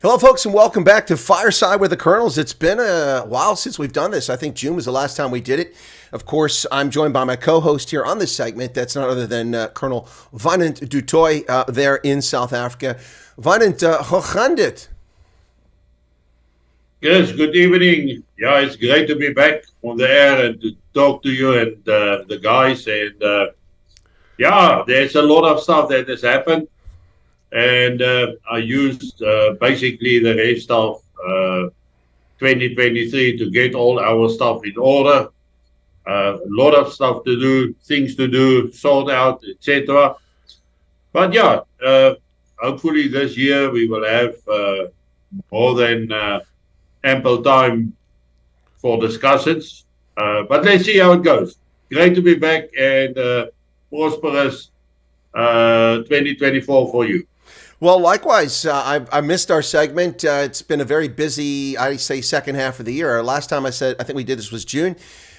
Hello, folks, and welcome back to Fireside with the Colonels. It's been a while since we've done this. I think June was the last time we did it. Of course, I'm joined by my co-host here on this segment. That's none other than Colonel Wynand du Toit there in South Africa. Wynand, hoe gaan dit? Yes, good evening. Yeah, it's great to be back on the air and to talk to you and the guys. And yeah, there's a lot of stuff that has happened. And I used basically the rest of 2023 to get all our stuff in order. A lot of stuff to do, things to do, sort out, etc. But yeah, hopefully this year we will have more than ample time for discussions. But let's see how it goes. Great to be back and prosperous 2024 for you. Well, likewise, I missed our segment. It's been a very busy, I say, second half of the year. Last time I think we did this was June.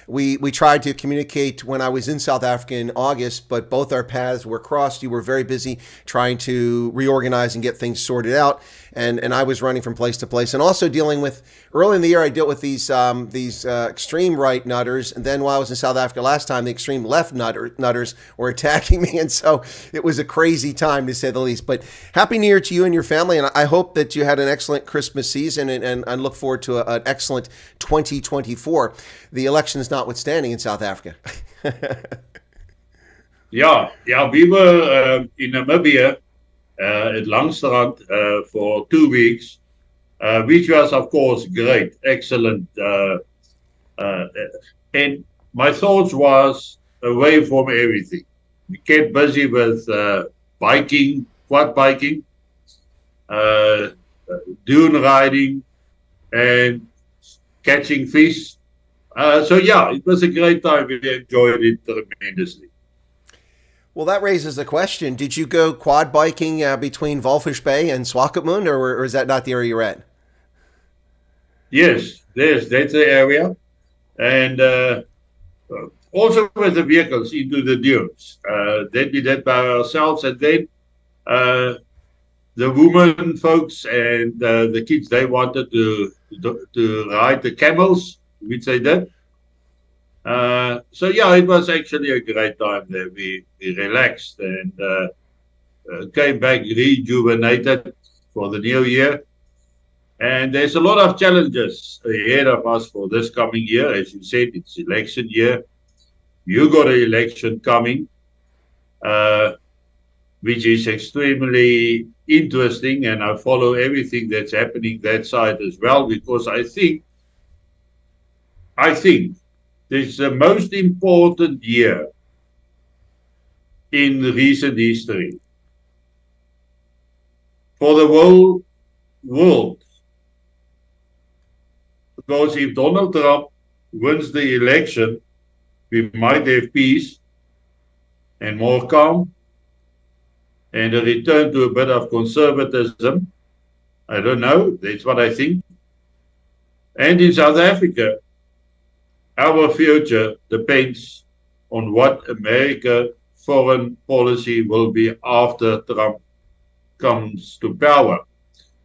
We tried to communicate when I was in South Africa in August, but both our paths were crossed. You were very busy trying to reorganize and get things sorted out, and I was running from place to place, and also dealing with, early in the year, I dealt with these extreme right nutters, and then while I was in South Africa last time, the extreme left nutters were attacking me, and so it was a crazy time, to say the least. But Happy New Year to you and your family, and I hope that you had an excellent Christmas season, and I look forward to an excellent 2024. The elections notwithstanding in South Africa. Yeah, we were in Namibia at Langstrand for 2 weeks, which was, of course, great, excellent. And my thoughts was away from everything. We kept busy with biking, quad biking, dune riding, and catching fish. So yeah, it was a great time. We enjoyed it tremendously. Well, that raises the question. Did you go quad biking between Walvis Bay and Swakopmund, or is that not the area you're at? Yes, that's the area. And also with the vehicles into the dunes. That we did by ourselves. And then the women folks and the kids, they wanted to ride the camels, which they did. So yeah, it was actually a great time there. We relaxed and came back rejuvenated for the new year. And there's a lot of challenges ahead of us for this coming year. As you said, it's election year. You got an election coming, which is extremely interesting. And I follow everything that's happening that side as well, because I think this is the most important year in recent history for the whole world. Because if Donald Trump wins the election, we might have peace and more calm and a return to a bit of conservatism. I don't know. That's what I think. And in South Africa, our future depends on what America's foreign policy will be after Trump comes to power.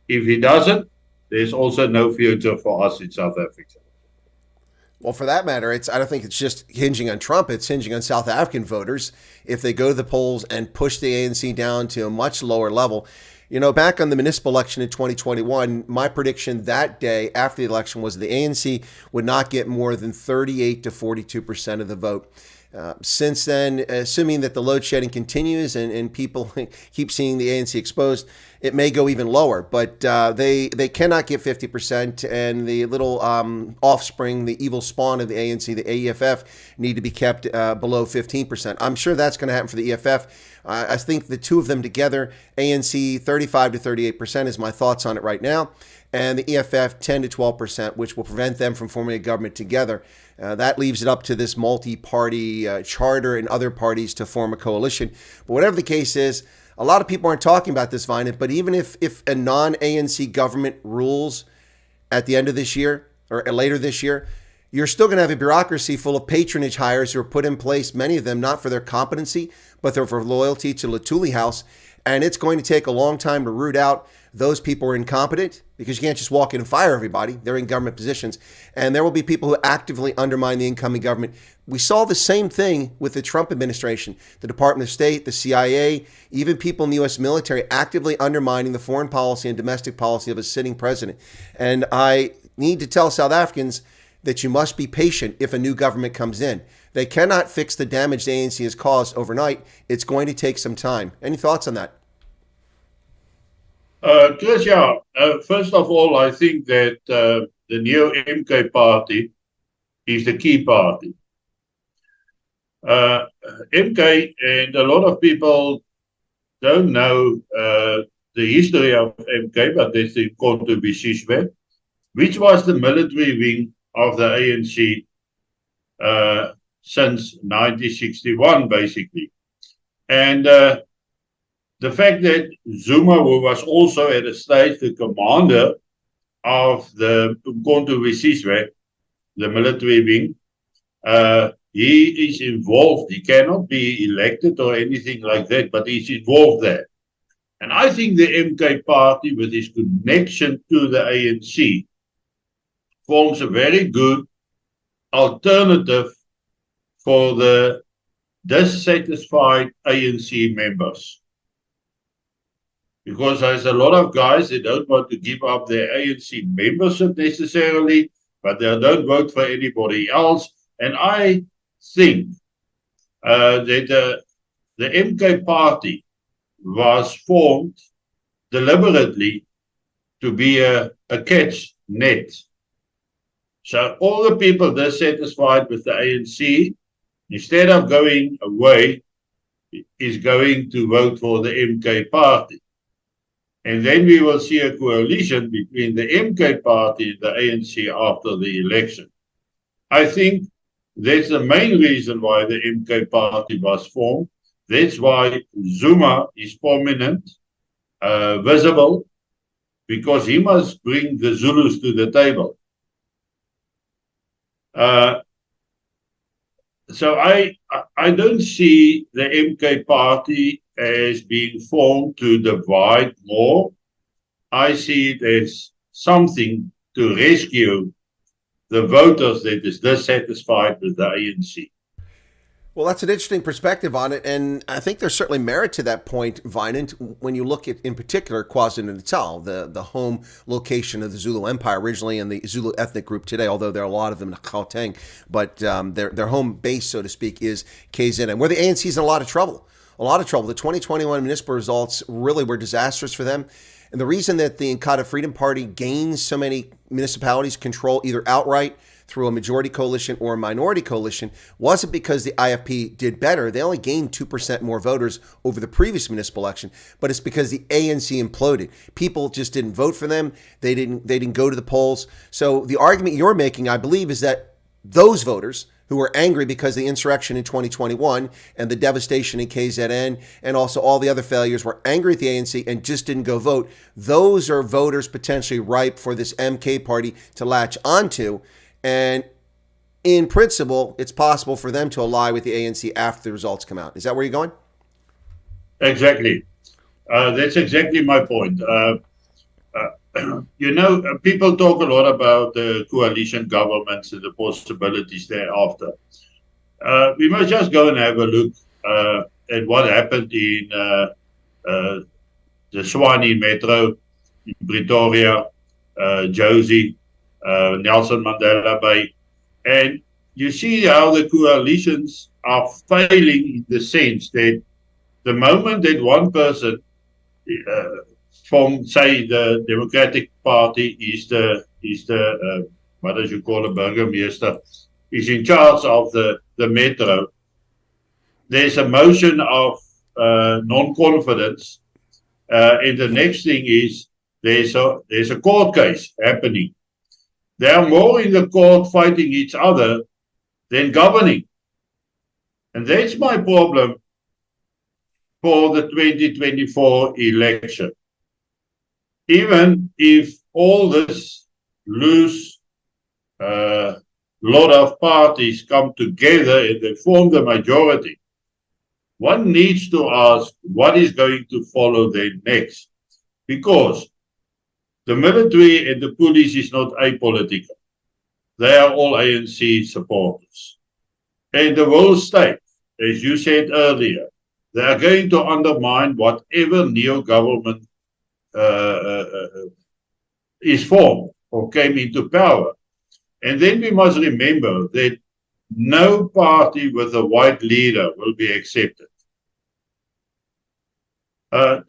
If he doesn't, there's also no future for us in South Africa. Well, for that matter, I don't think it's just hinging on Trump. It's hinging on South African voters. If they go to the polls and push the ANC down to a much lower level. You know, back on the municipal election in 2021, my prediction that day after the election was the ANC would not get more than 38 to 42% of the vote. Since then, assuming that the load shedding continues and people keep seeing the ANC exposed, it may go even lower. But they cannot get 50%, and the little offspring, the evil spawn of the ANC, the AEFF, need to be kept below 15%. I'm sure that's going to happen for the EFF. I think the two of them together, ANC 35 to 38% is my thoughts on it right now, and the EFF 10 to 12%, which will prevent them from forming a government together. That leaves it up to this multi-party charter and other parties to form a coalition. But whatever the case is, a lot of people aren't talking about this, Wynand, but even if a non-ANC government rules at the end of this year or later this year, you're still going to have a bureaucracy full of patronage hires who are put in place, many of them not for their competency, but they're for loyalty to Luthuli House. And it's going to take a long time to root out those people who are incompetent, because you can't just walk in and fire everybody. They're in government positions. And there will be people who actively undermine the incoming government. We saw the same thing with the Trump administration, the Department of State, the CIA, even people in the U.S. military actively undermining the foreign policy and domestic policy of a sitting president. And I need to tell South Africans that you must be patient if a new government comes in. They cannot fix the damage the ANC has caused overnight. It's going to take some time. Any thoughts on that? Chris, yeah. First of all, I think that the new MK party is the key party. MK, and a lot of people don't know the history of MK, but they think Mkhonto we Sizwe, which was the military wing of the ANC since 1961, basically. And the fact that Zuma, who was also at a stage the commander of the Mkhonto we Sizwe, the military wing, he is involved. He cannot be elected or anything like that, but he's involved there. And I think the MK party, with his connection to the ANC, forms a very good alternative for the dissatisfied ANC members. Because there's a lot of guys that don't want to give up their ANC membership necessarily, but they don't vote for anybody else. And I think that the MK party was formed deliberately to be a catch net. So all the people dissatisfied with the ANC, instead of going away, is going to vote for the MK party. And then we will see a coalition between the MK party and the ANC after the election. I think that's the main reason why the MK party was formed. That's why Zuma is prominent, visible, because he must bring the Zulus to the table. So I don't see the MK party as being formed to divide more. I see it as something to rescue the voters that is dissatisfied with the ANC. Well, that's an interesting perspective on it, and I think there's certainly merit to that point, Wynand, when you look at, in particular, KwaZulu-Natal, the home location of the Zulu Empire originally and the Zulu ethnic group today, although there are a lot of them in Gauteng, but their home base, so to speak, is KZN, where the ANC is in a lot of trouble. The 2021 municipal results really were disastrous for them. And the reason that the Inkatha Freedom Party gains so many municipalities control either outright through a majority coalition or a minority coalition wasn't because the IFP did better. They only gained 2% more voters over the previous municipal election, but it's because the ANC imploded. People just didn't vote for them. They didn't go to the polls. So the argument you're making, I believe, is that those voters who were angry because of the insurrection in 2021 and the devastation in KZN and also all the other failures were angry at the ANC and just didn't go vote. Those are voters potentially ripe for this MK party to latch onto. And in principle, it's possible for them to ally with the ANC after the results come out. Is that where you're going? Exactly. That's exactly my point. People talk a lot about the coalition governments and the possibilities thereafter. We must just go and have a look at what happened in the Tshwane Metro, in Pretoria, Josie, Nelson Mandela Bay. And you see how the coalitions are failing in the sense that the moment that one person from, say, the Democratic Party is the what does you call a burgemeester, is in charge of the metro, there's a motion of non-confidence, and the next thing is there's a court case happening. They are more in the court fighting each other than governing. And that's my problem for the 2024 election. Even if all this loose lot of parties come together and they form the majority, one needs to ask what is going to follow then next, because the military and the police is not apolitical. They are all ANC supporters. And the world state, as you said earlier, they are going to undermine whatever neo-government is formed or came into power. And then we must remember that no party with a white leader will be accepted.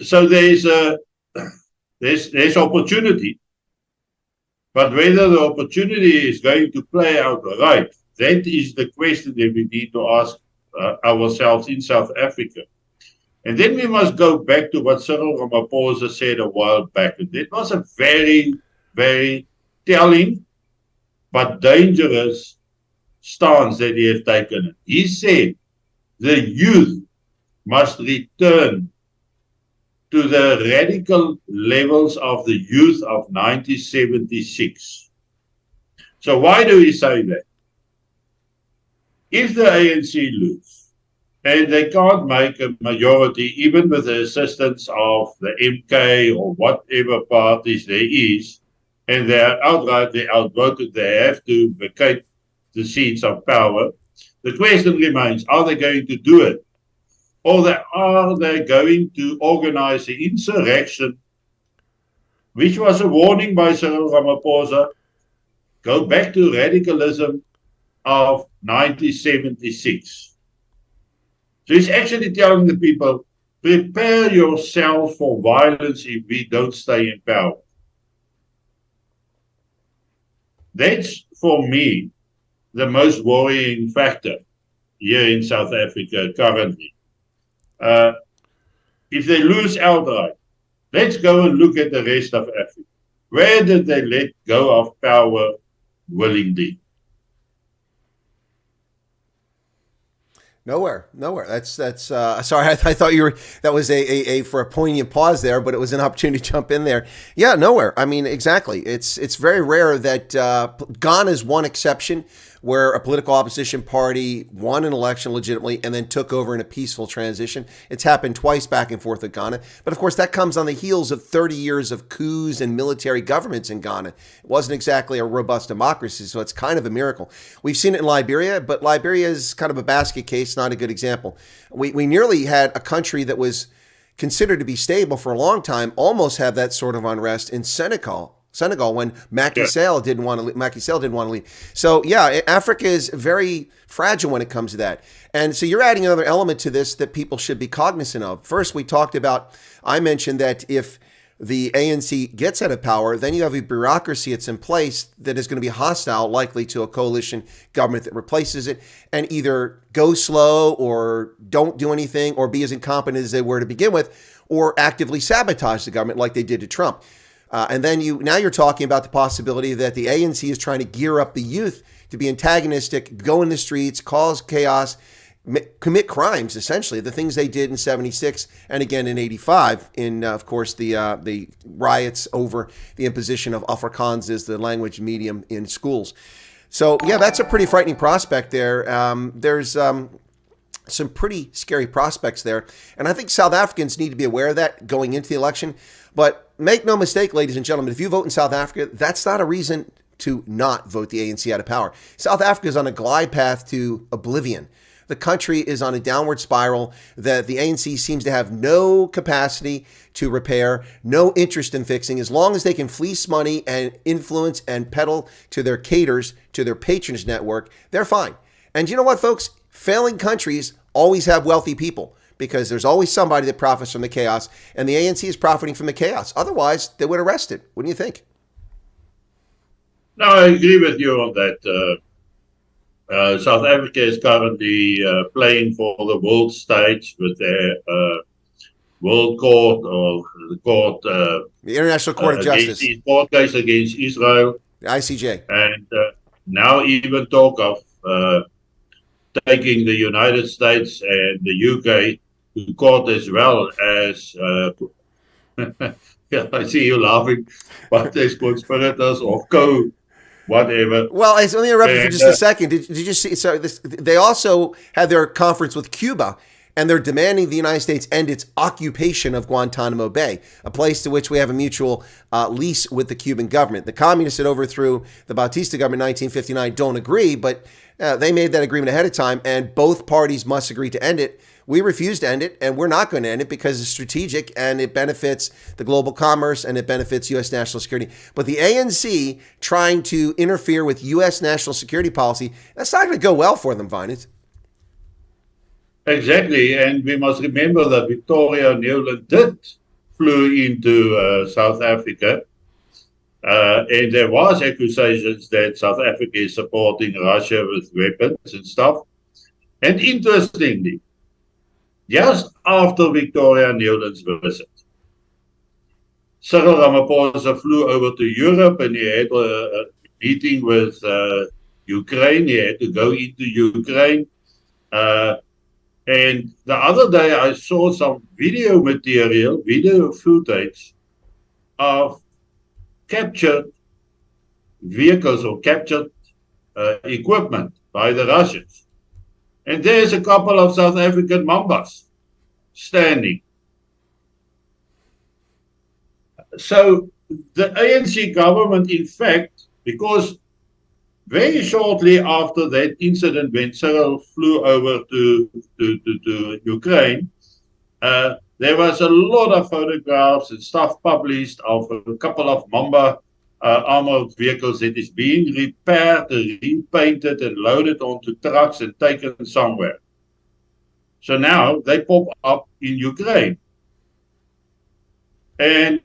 So there's opportunity, but whether the opportunity is going to play out right, that is the question that we need to ask ourselves in South Africa. And then we must go back to what Cyril Ramaphosa said a while back. And it was a very, very telling but dangerous stance that he has taken. He said the youth must return to the radical levels of the youth of 1976. So why do we say that? If the ANC lose, and they can't make a majority, even with the assistance of the MK or whatever parties there is, and they are outrightly outvoted, they have to vacate the seats of power. The question remains, are they going to do it? Or are they going to organize the insurrection, which was a warning by Cyril Ramaphosa, go back to radicalism of 1976. So he's actually telling the people, prepare yourself for violence if we don't stay in power. That's, for me, the most worrying factor here in South Africa currently. If they lose outright, let's go and look at the rest of Africa. Where did they let go of power willingly? Nowhere. That's sorry. I thought you were, that was a for a poignant pause there, but it was an opportunity to jump in there. Yeah, nowhere. I mean, exactly. It's very rare that Ghana is one exception where a political opposition party won an election legitimately and then took over in a peaceful transition. It's happened twice back and forth with Ghana. But of course, that comes on the heels of 30 years of coups and military governments in Ghana. It wasn't exactly a robust democracy, so it's kind of a miracle. We've seen it in Liberia, but Liberia is kind of a basket case, not a good example. We nearly had a country that was considered to be stable for a long time almost have that sort of unrest in Senegal when Macky Sall didn't want to leave. So yeah, Africa is very fragile when it comes to that. And so you're adding another element to this that people should be cognizant of. First, I mentioned that if the ANC gets out of power, then you have a bureaucracy that's in place that is going to be hostile, likely to a coalition government that replaces it, and either go slow or don't do anything or be as incompetent as they were to begin with, or actively sabotage the government like they did to Trump. And then you're talking about the possibility that the ANC is trying to gear up the youth to be antagonistic, go in the streets, cause chaos, commit crimes, essentially, the things they did in 76 and again in 85 in, of course, the riots over the imposition of Afrikaans as the language medium in schools. So, yeah, that's a pretty frightening prospect there. There's some pretty scary prospects there. And I think South Africans need to be aware of that going into the election. But make no mistake, ladies and gentlemen, if you vote in South Africa, that's not a reason to not vote the ANC out of power. South Africa is on a glide path to oblivion. The country is on a downward spiral that the ANC seems to have no capacity to repair, no interest in fixing. As long as they can fleece money and influence and peddle to their caters, to their patronage network, they're fine. And you know what, folks? Failing countries always have wealthy people, because there's always somebody that profits from the chaos, and the ANC is profiting from the chaos. Otherwise, they would arrest it. What do you think? No, I agree with you on that. South Africa is currently playing for the world stage with their World Court or the court, the International Court of Justice, court case against Israel, the ICJ, and now even talk of taking the United States and the UK to court as well as. Yeah, I see you laughing, but there's conspirators or whatever. Well, I only interrupted for just a second. Did you see? So they also had their conference with Cuba, and they're demanding the United States end its occupation of Guantanamo Bay, a place to which we have a mutual lease with the Cuban government. The communists that overthrew the Batista government in 1959 don't agree, but they made that agreement ahead of time, and both parties must agree to end it. We refuse to end it, and we're not going to end it because it's strategic and it benefits the global commerce and it benefits U.S. national security. But the ANC trying to interfere with U.S. national security policy, that's not going to go well for them, Wynand. Exactly, and we must remember that Victoria Nuland did flew into South Africa, and there was accusations that South Africa is supporting Russia with weapons and stuff. And interestingly, just after Victoria Nuland's visit, Cyril Ramaphosa flew over to Europe and he had a meeting with Ukraine. He had to go into Ukraine. And the other day I saw some video footage of captured vehicles or captured equipment by the Russians. And there's a couple of South African Mambas standing. So the ANC government, in fact, because very shortly after that incident when Cyril flew over to Ukraine, there was a lot of photographs and stuff published of a couple of Mamba armored vehicles that is being repaired, repainted, and loaded onto trucks and taken somewhere. So now they pop up in Ukraine. And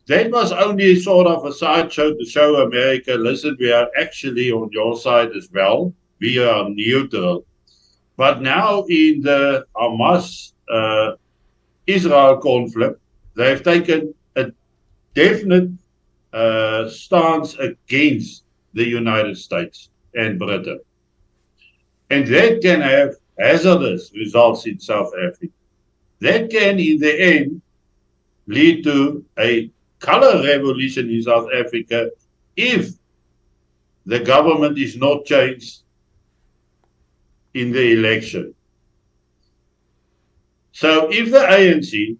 that was only sort of a sideshow to show America, listen, we are actually on your side as well. We are neutral. But now in the Hamas-Israel conflict, they've taken a definite stance against the United States and Britain. And that can have hazardous results in South Africa. That can, in the end, lead to a color revolution in South Africa if the government is not changed in the election. So if the ANC,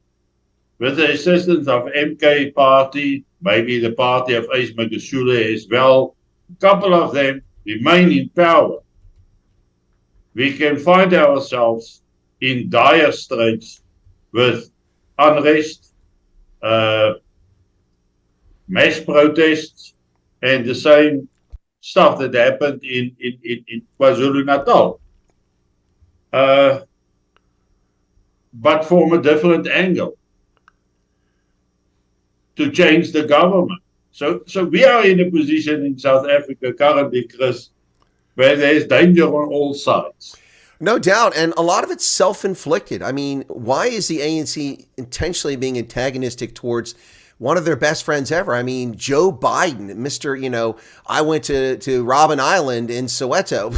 with the assistance of MK Party, maybe the party of Ace Magashule as well, a couple of them remain in power, we can find ourselves in dire straits with unrest, mass protests, and the same stuff that happened in KwaZulu-Natal. But from a different angle, to change the government. So we are in a position in South Africa currently, Chris, where there's danger on all sides. No doubt. And a lot of it's self-inflicted. I mean, why is the ANC intentionally being antagonistic towards one of their best friends ever? I mean, Joe Biden, Mr., I went to Robben Island in Soweto.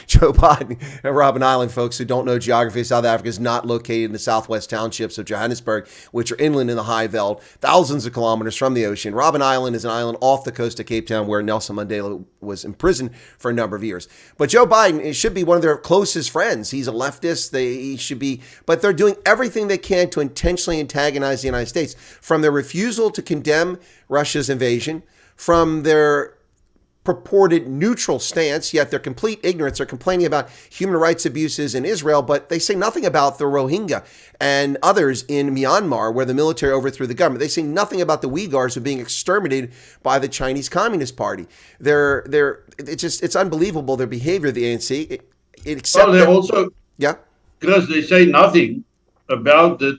Joe Biden, Robben Island, folks who don't know geography of South Africa, is not located in the southwest townships of Johannesburg, which are inland in the High Veld, thousands of kilometers from the ocean. Robben Island is an island off the coast of Cape Town where Nelson Mandela was imprisoned for a number of years. But Joe Biden should be one of their closest friends. He's a leftist. He should be, but they're doing everything they can to intentionally antagonize the United States, from their refusal to condemn Russia's invasion, from their purported neutral stance, yet their complete ignorance. They're complaining about human rights abuses in Israel, but they say nothing about the Rohingya and others in Myanmar where the military overthrew the government. They say nothing about the Uyghurs who are being exterminated by the Chinese Communist Party. It's unbelievable, their behavior, the ANC. Chris, they say nothing about the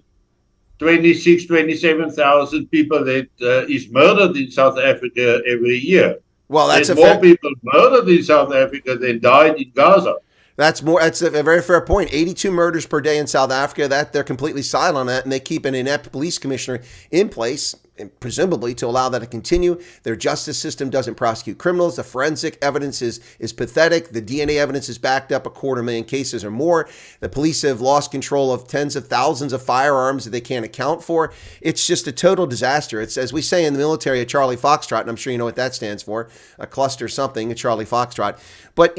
27,000 people that is murdered in South Africa every year. Well, there's more people murdered in South Africa than died in Gaza. That's a very fair point. 82 murders per day in South Africa. That they're completely silent on that, and they keep an inept police commissioner in place. presumably to allow that to continue. Their justice system doesn't prosecute criminals. The forensic evidence is pathetic. The DNA evidence is backed up 250,000 cases or more. The police have lost control of tens of thousands of firearms that they can't account for. It's just a total disaster. It's, as we say in the military, a Charlie Foxtrot, and I'm sure you know what that stands for, a cluster something, a Charlie Foxtrot. But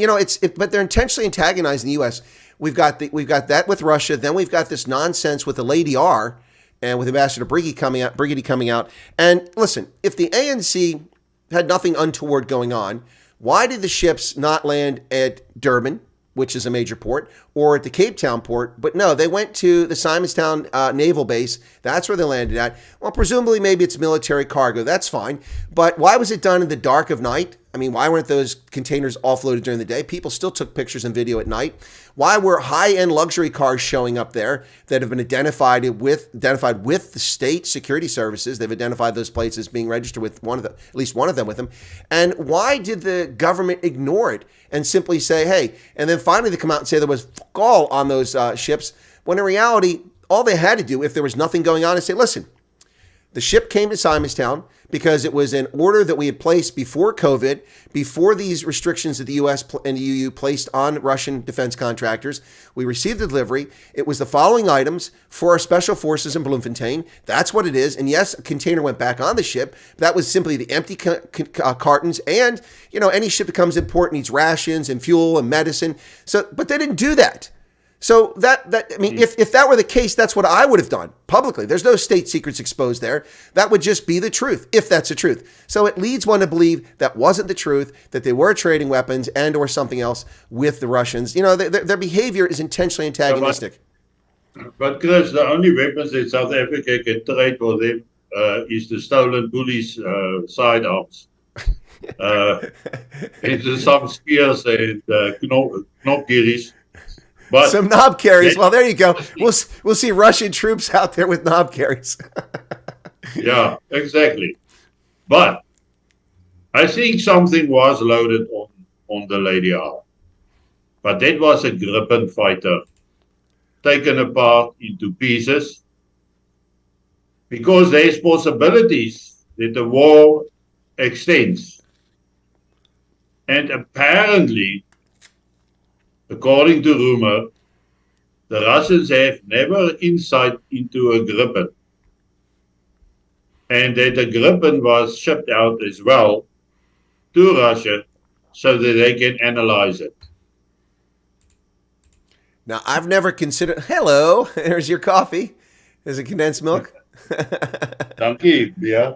but they're intentionally antagonizing the U.S. We've got that with Russia. Then we've got this nonsense with the Lady R, and with Ambassador Brigitte coming out. And listen, if the ANC had nothing untoward going on, why did the ships not land at Durban, which is a major port, or at the Cape Town port? But no, they went to the Simonstown Naval Base. That's where they landed at. Well, presumably maybe it's military cargo. That's fine. But why was it done in the dark of night? I mean, why weren't those containers offloaded during the day? People still took pictures and video at night. Why were high-end luxury cars showing up there that have been identified with the state security services? They've identified those plates as being registered with at least one of them with them. And why did the government ignore it and simply say, hey, and then finally they come out and say there was all on those ships, when in reality, all they had to do, if there was nothing going on, is say, listen, the ship came to Simonstown because it was an order that we had placed before COVID, before these restrictions that the U.S. and the EU placed on Russian defense contractors. We received the delivery. It was the following items for our special forces in Bloemfontein. That's what it is. And yes, a container went back on the ship. That was simply the empty cartons. And, any ship that comes in port needs rations and fuel and medicine. But they didn't do that. So if that were the case, that's what I would have done publicly. There's no state secrets exposed there. That would just be the truth, if that's the truth. So it leads one to believe that wasn't the truth, that they were trading weapons and or something else with the Russians. Their behavior is intentionally antagonistic. But Chris, the only weapons that South Africa can trade for them is the stolen police sidearms. And some spears and knobkerries. But some knob carries. Well, there you go. We'll see Russian troops out there with knob carries. Yeah, exactly. But I think something was loaded on the Lady R. But that was a Gripen fighter taken apart into pieces because there's possibilities that the war extends. And apparently, according to rumor, the Russians have never insight into a Gripen. And that the Gripen was shipped out as well to Russia so that they can analyze it. Now, I've never considered... Hello, there's your coffee. There's a condensed milk. Thank you, yeah.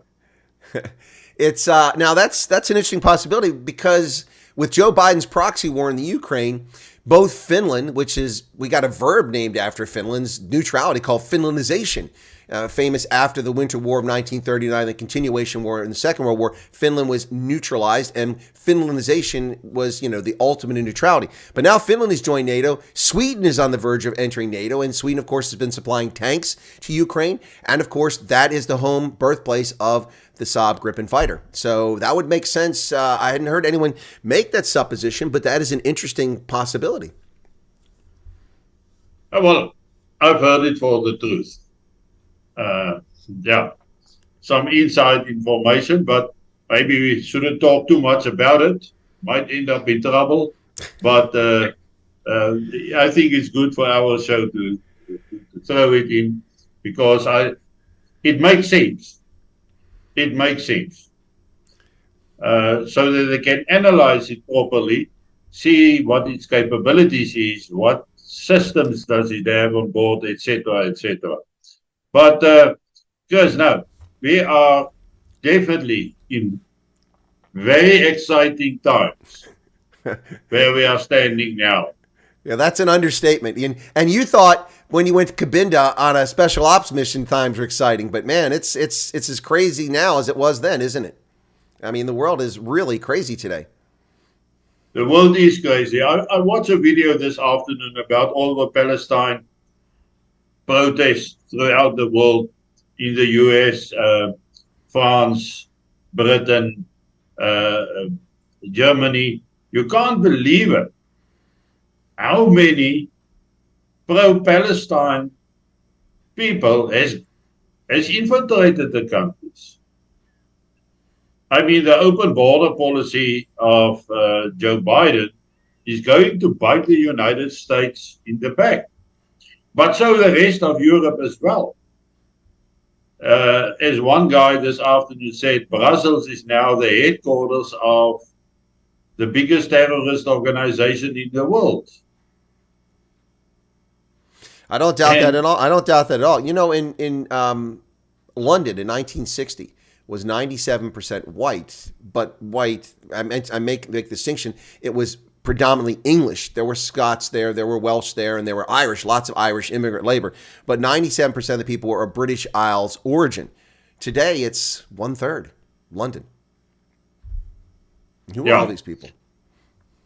It's now that's an interesting possibility because with Joe Biden's proxy war in the Ukraine, both Finland, we got a verb named after Finland's neutrality called Finlandization, famous after the Winter War of 1939, the continuation war in the Second World War. Finland was neutralized, and Finlandization was, the ultimate in neutrality. But now Finland has joined NATO. Sweden is on the verge of entering NATO, and Sweden, of course, has been supplying tanks to Ukraine. And, of course, that is the home birthplace of the Saab Gripen fighter. So that would make sense. I hadn't heard anyone make that supposition, but that is an interesting possibility. Well, I've heard it for the truth. Some inside information, but maybe we shouldn't talk too much about it. Might end up in trouble. But I think it's good for our show to throw it in because it makes sense. It makes sense. So that they can analyze it properly, see what its capabilities is, what systems does it have on board, etc., etc. But just now, we are definitely in very exciting times where we are standing now. Yeah, that's an understatement. And you thought when you went to Cabinda on a special ops mission, times were exciting. But man, it's as crazy now as it was then, isn't it? I mean, the world is really crazy today. The world is crazy. I watched a video this afternoon about all the Palestine protests throughout the world, in the US, France, Britain, Germany. You can't believe it. How many pro-Palestine people has infiltrated the countries. I mean, the open border policy of Joe Biden is going to bite the United States in the back, but so the rest of Europe as well. As one guy this afternoon said, Brussels is now the headquarters of the biggest terrorist organization in the world. I don't doubt that at all. I don't doubt that at all. You know, in London in 1960 was 97% white, but white. I make the distinction. It was predominantly English. There were Scots there, there were Welsh there, and there were Irish. Lots of Irish immigrant labor. But 97% of the people were of British Isles origin. Today, it's 1/3 London. Who are all these people?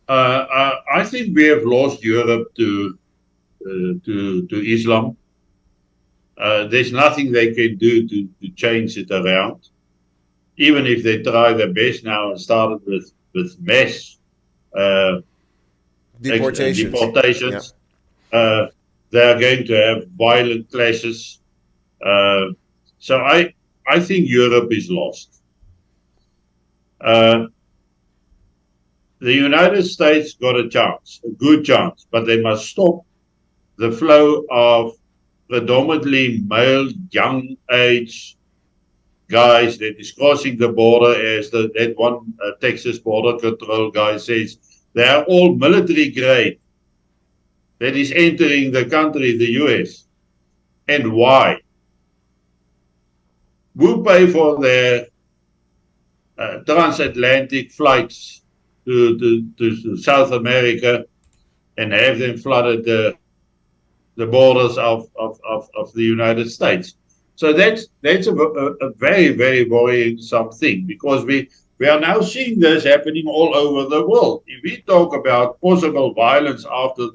I think we have lost Europe to Islam. There's nothing they can do to change it around. Even if they try their best now and started with mass deportations, they are going to have violent clashes. So I think Europe is lost. The United States got a chance, a good chance, but they must stop the flow of predominantly male, young age guys that is crossing the border, as that one Texas border control guy says. They are all military grade that is entering the country, the US. And why? Who pay for their transatlantic flights to South America and have them flooded the borders of the United States? So that's a very, very worrying something, because we are now seeing this happening all over the world. If we talk about possible violence after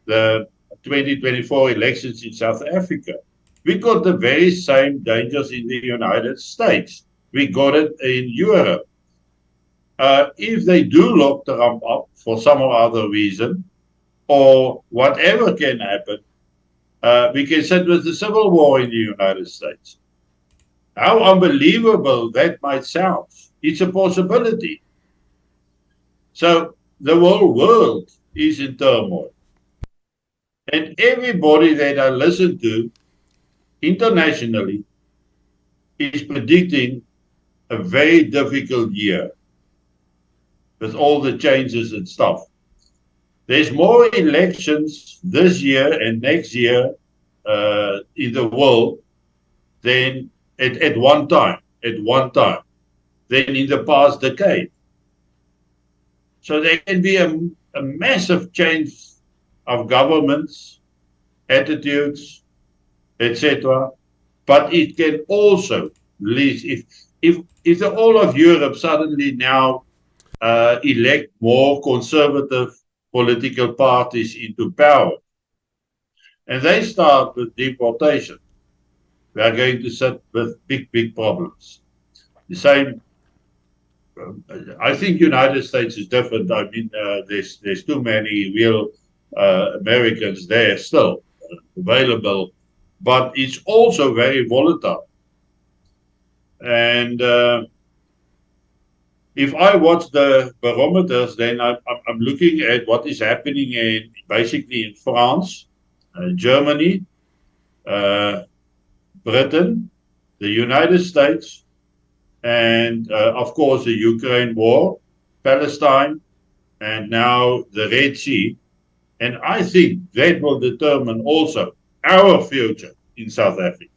the 2024 elections in South Africa, we got the very same dangers in the United States. We got it in Europe. If they do lock Trump up for some other reason, or whatever can happen, we can sit with the civil war in the United States. How unbelievable that might sound. It's a possibility. So the whole world is in turmoil. And everybody that I listen to internationally is predicting a very difficult year with all the changes and stuff. There's more elections this year and next year in the world than at one time, than in the past decade. So there can be a massive change of governments, attitudes, etc. But it can also lead, if the whole of Europe suddenly now elect more conservative political parties into power, and they start with deportation, we are going to sit with big problems. The same, I think United States is different. I mean, there's too many real Americans there still available, but it's also very volatile. And if I watch the barometers, then I'm looking at what is happening basically in France, Germany, Britain, the United States, and of course the Ukraine war, Palestine, and now the Red Sea. And I think that will determine also our future in South Africa.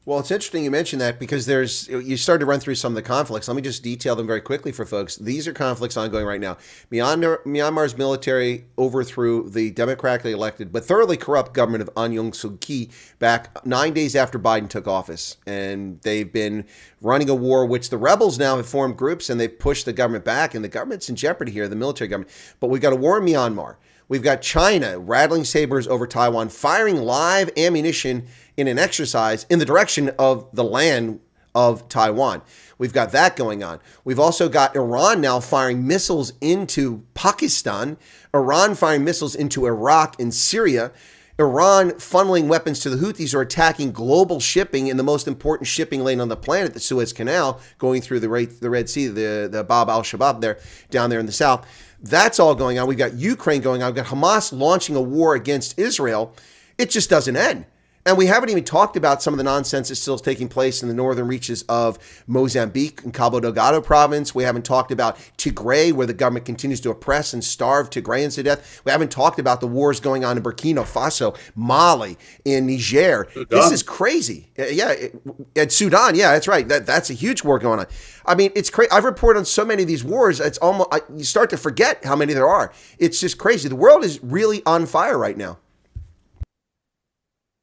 Well, it's interesting you mentioned that, because you started to run through some of the conflicts. Let me just detail them very quickly for folks. These are conflicts ongoing right now. Myanmar's military overthrew the democratically elected but thoroughly corrupt government of Aung San Suu Kyi back 9 days after Biden took office. And they've been running a war, which the rebels now have formed groups, and they've pushed the government back. And the government's in jeopardy here, the military government. But we've got a war in Myanmar. We've got China rattling sabers over Taiwan, firing live ammunition in an exercise in the direction of the land of Taiwan. We've got that going on. We've also got Iran now firing missiles into Pakistan, Iran firing missiles into Iraq and Syria, Iran funneling weapons to the Houthis are attacking global shipping in the most important shipping lane on the planet, the Suez Canal, going through the Red Sea, the Bab al-Shabaab there, down there in the south. That's all going on. We've got Ukraine going on. We've got Hamas launching a war against Israel. It just doesn't end. And we haven't even talked about some of the nonsense that's still taking place in the northern reaches of Mozambique and Cabo Delgado province. We haven't talked about Tigray, where the government continues to oppress and starve Tigrayans to death. We haven't talked about the wars going on in Burkina Faso, Mali, in Niger. Sudan. This is crazy. And Sudan, yeah, that's right. That's a huge war going on. I mean, it's crazy. I've reported on so many of these wars, it's almost you start to forget how many there are. It's just crazy. The world is really on fire right now.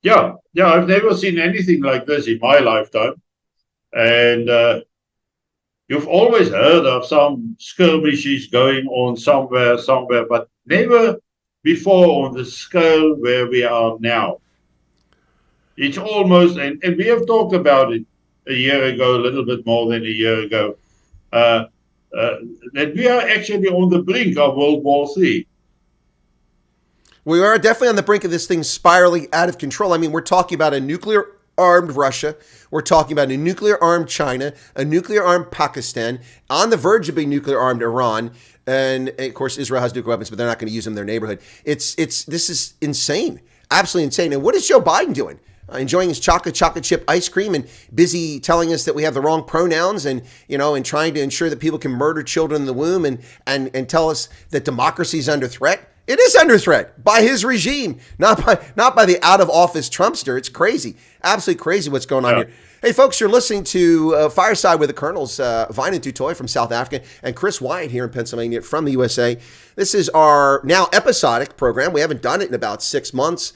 Yeah, I've never seen anything like this in my lifetime. And you've always heard of some skirmishes going on somewhere, but never before on the scale where we are now. It's almost, and we have talked about it a year ago, a little bit more than a year ago, that we are actually on the brink of World War III. We are definitely on the brink of this thing spiraling out of control. I mean, we're talking about a nuclear-armed Russia. We're talking about a nuclear-armed China, a nuclear-armed Pakistan, on the verge of being nuclear-armed Iran. And, of course, Israel has nuclear weapons, but they're not going to use them in their neighborhood. This is insane, absolutely insane. And what is Joe Biden doing? Enjoying his chocolate chip ice cream and busy telling us that we have the wrong pronouns and trying to ensure that people can murder children in the womb and tell us that democracy is under threat. It is under threat by his regime, not by the out of office Trumpster. It's crazy, absolutely crazy what's going on here. Hey, folks, you're listening to Fireside with the Colonels, Wynand and Toit from South Africa, and Chris Wyatt here in Pennsylvania from the USA. This is our now episodic program. We haven't done it in about 6 months.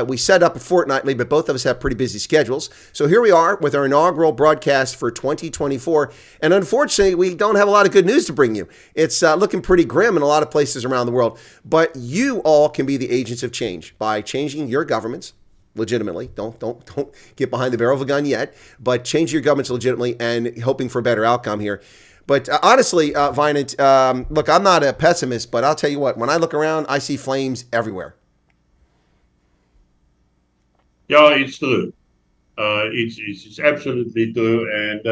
We set up fortnightly, but both of us have pretty busy schedules. So here we are with our inaugural broadcast for 2024. And unfortunately, we don't have a lot of good news to bring you. It's looking pretty grim in a lot of places around the world. But you all can be the agents of change by changing your governments legitimately. Don't get behind the barrel of a gun yet, but change your governments legitimately and hoping for a better outcome here. But honestly, Wynand, look, I'm not a pessimist, but I'll tell you what, when I look around, I see flames everywhere. Yeah, it's true. It's absolutely true. And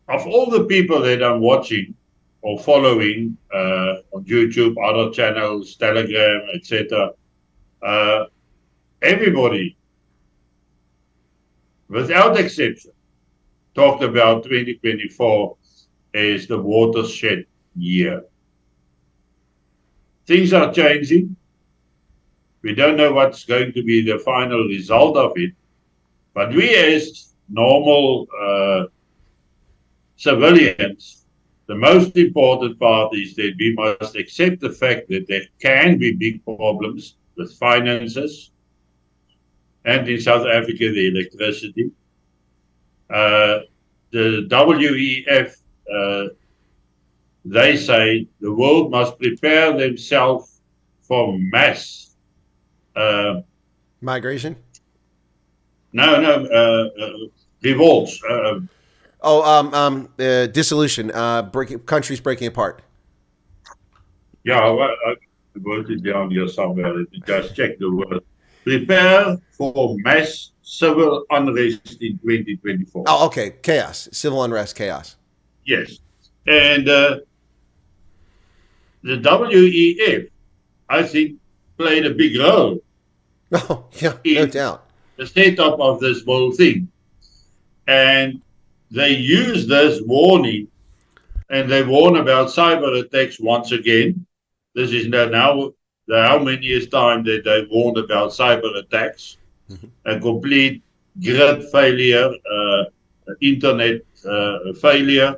of all the people that I'm watching or following on YouTube, other channels, Telegram, etc., everybody, without exception, talked about 2024 as the watershed year. Things are changing. We don't know what's going to be the final result of it, but we as normal civilians, the most important part is that we must accept the fact that there can be big problems with finances, and in South Africa, the electricity. The WEF, they say the world must prepare themselves for mass migration? Revolts. Dissolution, countries breaking apart. Yeah, well, I wrote it down here somewhere. Let me just check the word. Prepare for mass civil unrest in 2024. Oh, okay. Chaos. Civil unrest, chaos. Yes. And the WEF, I think, played a big role. Oh, yeah, no doubt. The setup of this whole thing. And they use this warning, and they warn about cyber attacks once again. This is now the how many time that they warned about cyber attacks, a complete grid failure, internet failure.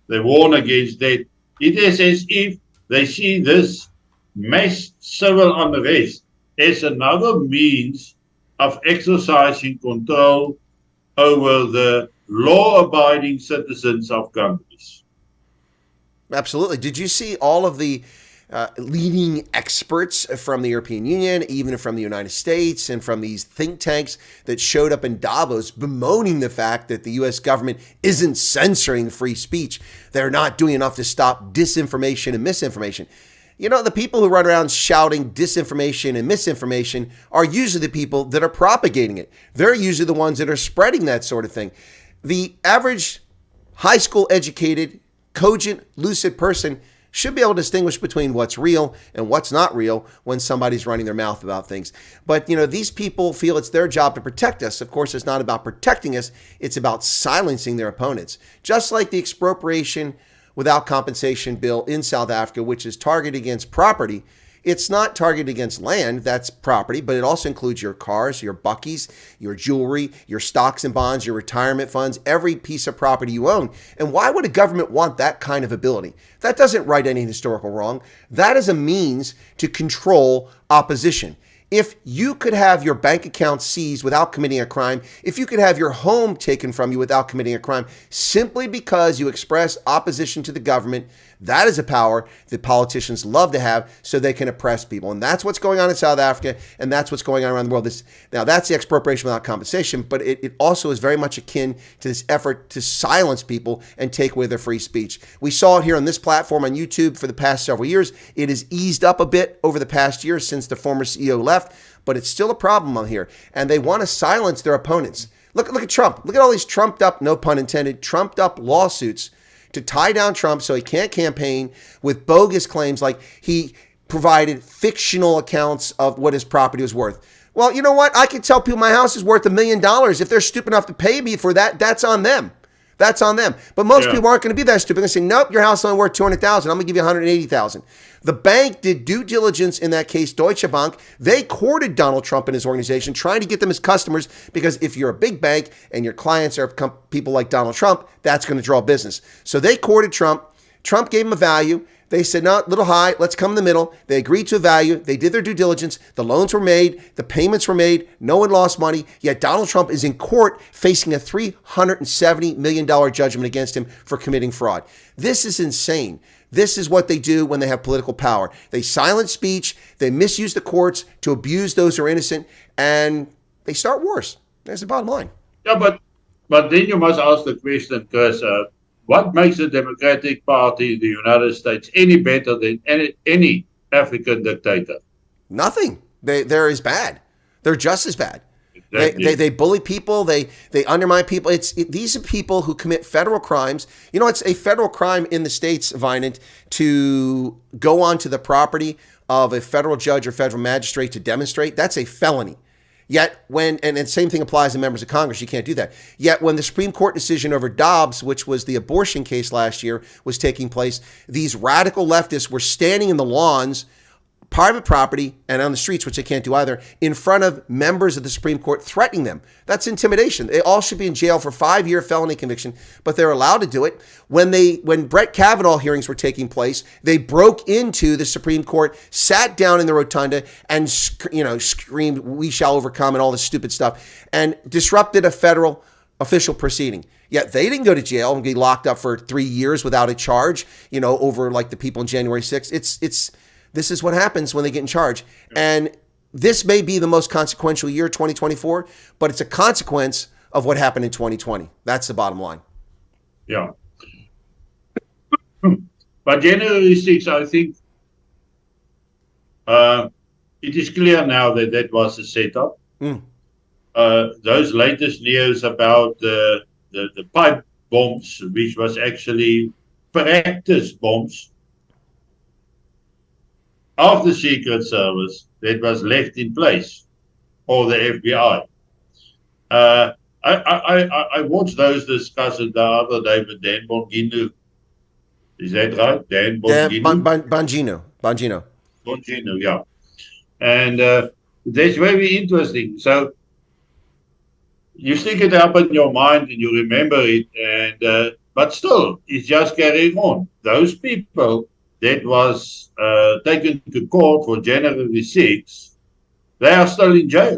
They warn against that. It is as if they see this mass civil unrest as another means of exercising control over the law-abiding citizens of countries. Absolutely. Did you see all of the leading experts from the European Union, even from the United States, and from these think tanks that showed up in Davos bemoaning the fact that the U.S. government isn't censoring free speech? They're not doing enough to stop disinformation and misinformation. You know, the people who run around shouting disinformation and misinformation are usually the people that are propagating it. They're usually the ones that are spreading that sort of thing. The average high school educated, cogent, lucid person should be able to distinguish between what's real and what's not real when somebody's running their mouth about things. But, you know, these people feel it's their job to protect us. Of course, it's not about protecting us. It's about silencing their opponents. Just like the expropriation without compensation bill in South Africa, which is targeted against property. It's not targeted against land, that's property, but it also includes your cars, your buckies, your jewelry, your stocks and bonds, your retirement funds, every piece of property you own. And why would a government want that kind of ability? That doesn't right any historical wrong. That is a means to control opposition. If you could have your bank account seized without committing a crime, if you could have your home taken from you without committing a crime, simply because you express opposition to the government, that is a power that politicians love to have so they can oppress people. And that's what's going on in South Africa, and that's what's going on around the world. Now, that's the expropriation without compensation, but it also is very much akin to this effort to silence people and take away their free speech. We saw it here on this platform on YouTube for the past several years. It has eased up a bit over the past year since the former CEO left, but it's still a problem on here. And they want to silence their opponents. Look at Trump. Look at all these trumped up, no pun intended, trumped up lawsuits to tie down Trump so he can't campaign with bogus claims like he provided fictional accounts of what his property was worth. Well, you know what? I could tell people my house is worth $1 million. If they're stupid enough to pay me for that, that's on them. That's on them. But most people aren't going to be that stupid. They're going to say, nope, your house is only worth $200,000. I'm going to give you $180,000. The bank did due diligence in that case, Deutsche Bank. They courted Donald Trump and his organization, trying to get them as customers, because if you're a big bank and your clients are people like Donald Trump, that's going to draw business. So they courted Trump. Trump gave them a value. They said, no, a little high, let's come in the middle. They agreed to a value. They did their due diligence. The loans were made. The payments were made. No one lost money. Yet Donald Trump is in court facing a $370 million judgment against him for committing fraud. This is insane. This is what they do when they have political power. They silence speech. They misuse the courts to abuse those who are innocent, and they start wars. There's the bottom line. Yeah, but then you must ask the question, Chris, what makes the Democratic Party in the United States any better than any African dictator? Nothing. They're as bad. They're just as bad. Exactly. They bully people. They undermine people. These are people who commit federal crimes. You know, it's a federal crime in the States, Wynand, to go onto the property of a federal judge or federal magistrate to demonstrate. That's a felony. Yet and the same thing applies to members of Congress, you can't do that. Yet when the Supreme Court decision over Dobbs, which was the abortion case last year, was taking place, these radical leftists were standing in the lawns, private property, and on the streets, which they can't do either, in front of members of the Supreme Court, threatening them. That's intimidation. They all should be in jail for 5-year felony conviction, but they're allowed to do it. When Brett Kavanaugh hearings were taking place, they broke into the Supreme Court, sat down in the rotunda, and screamed, "We shall overcome," and all this stupid stuff, and disrupted a federal official proceeding. Yet they didn't go to jail and be locked up for 3 years without a charge, over like the people on January 6th. This is what happens when they get in charge. And this may be the most consequential year, 2024, but it's a consequence of what happened in 2020. That's the bottom line. Yeah. But January 6th, I think it is clear now that was a setup. Those latest news about the pipe bombs, which was actually practice bombs, of the Secret Service that was left in place, or the FBI. I watched those discussions the other day with Dan Bongino. Is that right? Dan Bongino? Bongino, yeah. And that's very interesting. So you stick it up in your mind and you remember it, and but still, it's just carrying on. Those people that was taken to court for January 6th, they are still in jail.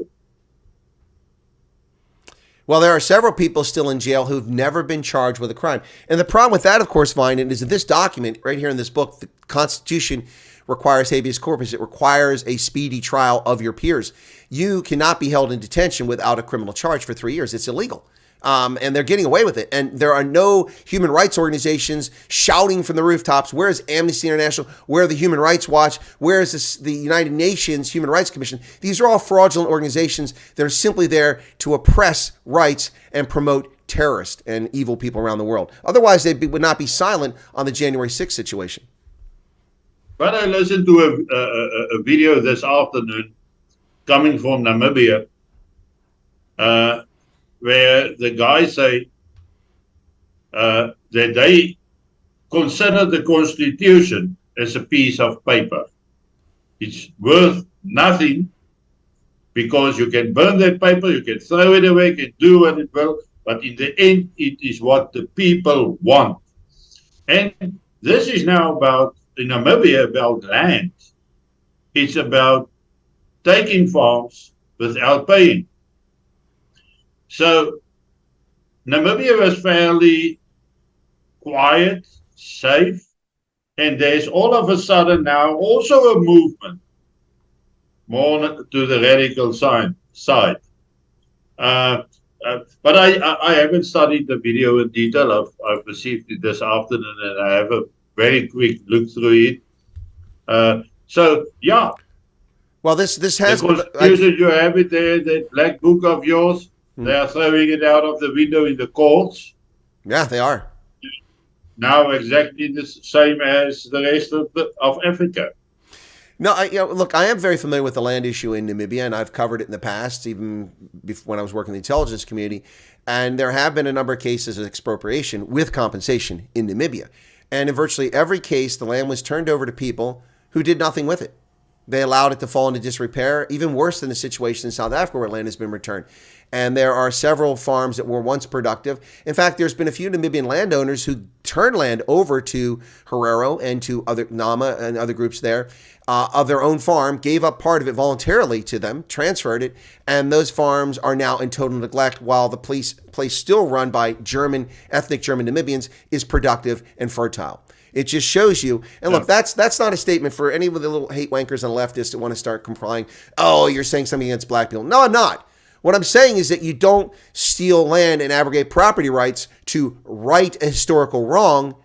Well, there are several people still in jail who've never been charged with a crime. And the problem with that, of course, Wynand, is that this document right here in this book, the Constitution requires habeas corpus. It requires a speedy trial of your peers. You cannot be held in detention without a criminal charge for 3 years. It's illegal. And they're getting away with it. And there are no human rights organizations shouting from the rooftops, where is Amnesty International? Where are the Human Rights Watch? Where is the United Nations Human Rights Commission? These are all fraudulent organizations that are simply there to oppress rights and promote terrorists and evil people around the world. Otherwise, they would not be silent on the January 6th situation. But I listened to a video this afternoon coming from Namibia, where the guys say that they consider the Constitution as a piece of paper. It's worth nothing because you can burn that paper, you can throw it away, you can do what it will, but in the end, it is what the people want. And this is now about, in Namibia, about land. It's about taking farms without paying. So Namibia was fairly quiet, safe, and there's all of a sudden now also a movement more to the radical side. But I haven't studied the video in detail. I've received it this afternoon, and I have a very quick look through it. So yeah. Well, this has the Constitution, you have it there, that black book of yours. They are throwing it out of the window in the courts. Yeah, they are. Now exactly the same as the rest of Africa. No, look, I am very familiar with the land issue in Namibia, and I've covered it in the past, even when I was working in the intelligence community. And there have been a number of cases of expropriation with compensation in Namibia. And in virtually every case, the land was turned over to people who did nothing with it. They allowed it to fall into disrepair, even worse than the situation in South Africa where land has been returned. And there are several farms that were once productive. In fact, there's been a few Namibian landowners who turned land over to Herero and to other Nama and other groups there of their own farm, gave up part of it voluntarily to them, transferred it, and those farms are now in total neglect while the place still run by ethnic German Namibians is productive and fertile. It just shows you, and look, that's not a statement for any of the little hate wankers and leftists that want to start complying. Oh, you're saying something against black people. No, I'm not. What I'm saying is that you don't steal land and abrogate property rights to right a historical wrong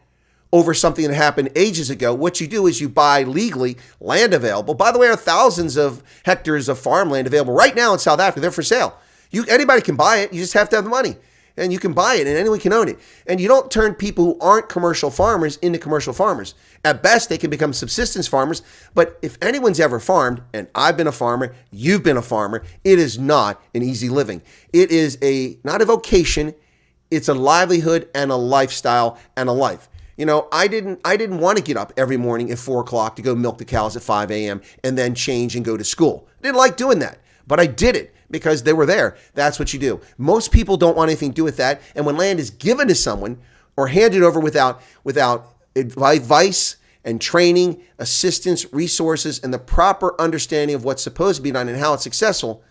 over something that happened ages ago. What you do is you buy legally land available. By the way, there are thousands of hectares of farmland available right now in South Africa. They're for sale. Anybody can buy it. You just have to have the money. And you can buy it and anyone can own it. And you don't turn people who aren't commercial farmers into commercial farmers. At best, they can become subsistence farmers. But if anyone's ever farmed, and I've been a farmer, you've been a farmer, it is not an easy living. It is not a vocation. It's a livelihood and a lifestyle and a life. You know, I didn't want to get up every morning at 4 o'clock to go milk the cows at 5 a.m. and then change and go to school. I didn't like doing that, but I did it because they were there. That's what you do. Most people don't want anything to do with that. And when land is given to someone or handed over without advice and training, assistance, resources, and the proper understanding of what's supposed to be done and how it's successful,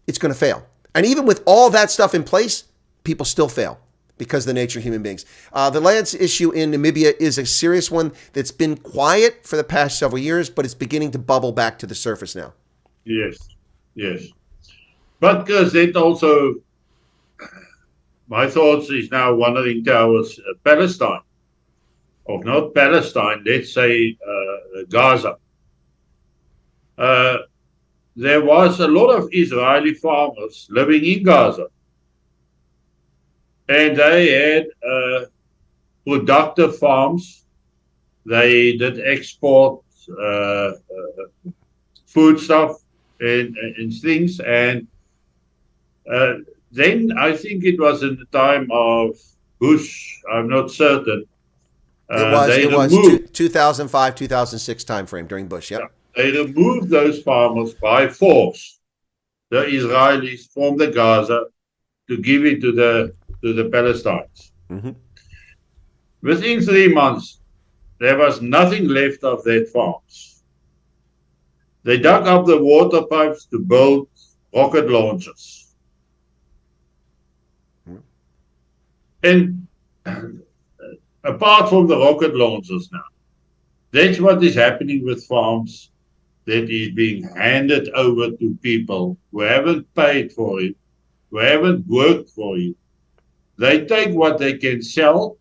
it's going to fail. And even with all that stuff in place, people still fail because of the nature of human beings. The lands issue in Namibia is a serious one that's been quiet for the past several years, but it's beginning to bubble back to the surface now. Yes. But because it also, my thoughts is now wandering towards Palestine, or not Palestine, let's say Gaza. There was a lot of Israeli farmers living in Gaza, and they had productive farms. They did export food stuff and things, and then I think it was in the time of Bush, I'm not certain. It was 2005, 2006 timeframe during Bush, yep. They removed those farmers by force, the Israelis from the Gaza, to give it to the Palestinians. Mm-hmm. Within 3 months, there was nothing left of their farms. They dug up the water pipes to build rocket launchers. And apart from the rocket launchers now, that's what is happening with farms that is being handed over to people who haven't paid for it, who haven't worked for it, They take what they can sell,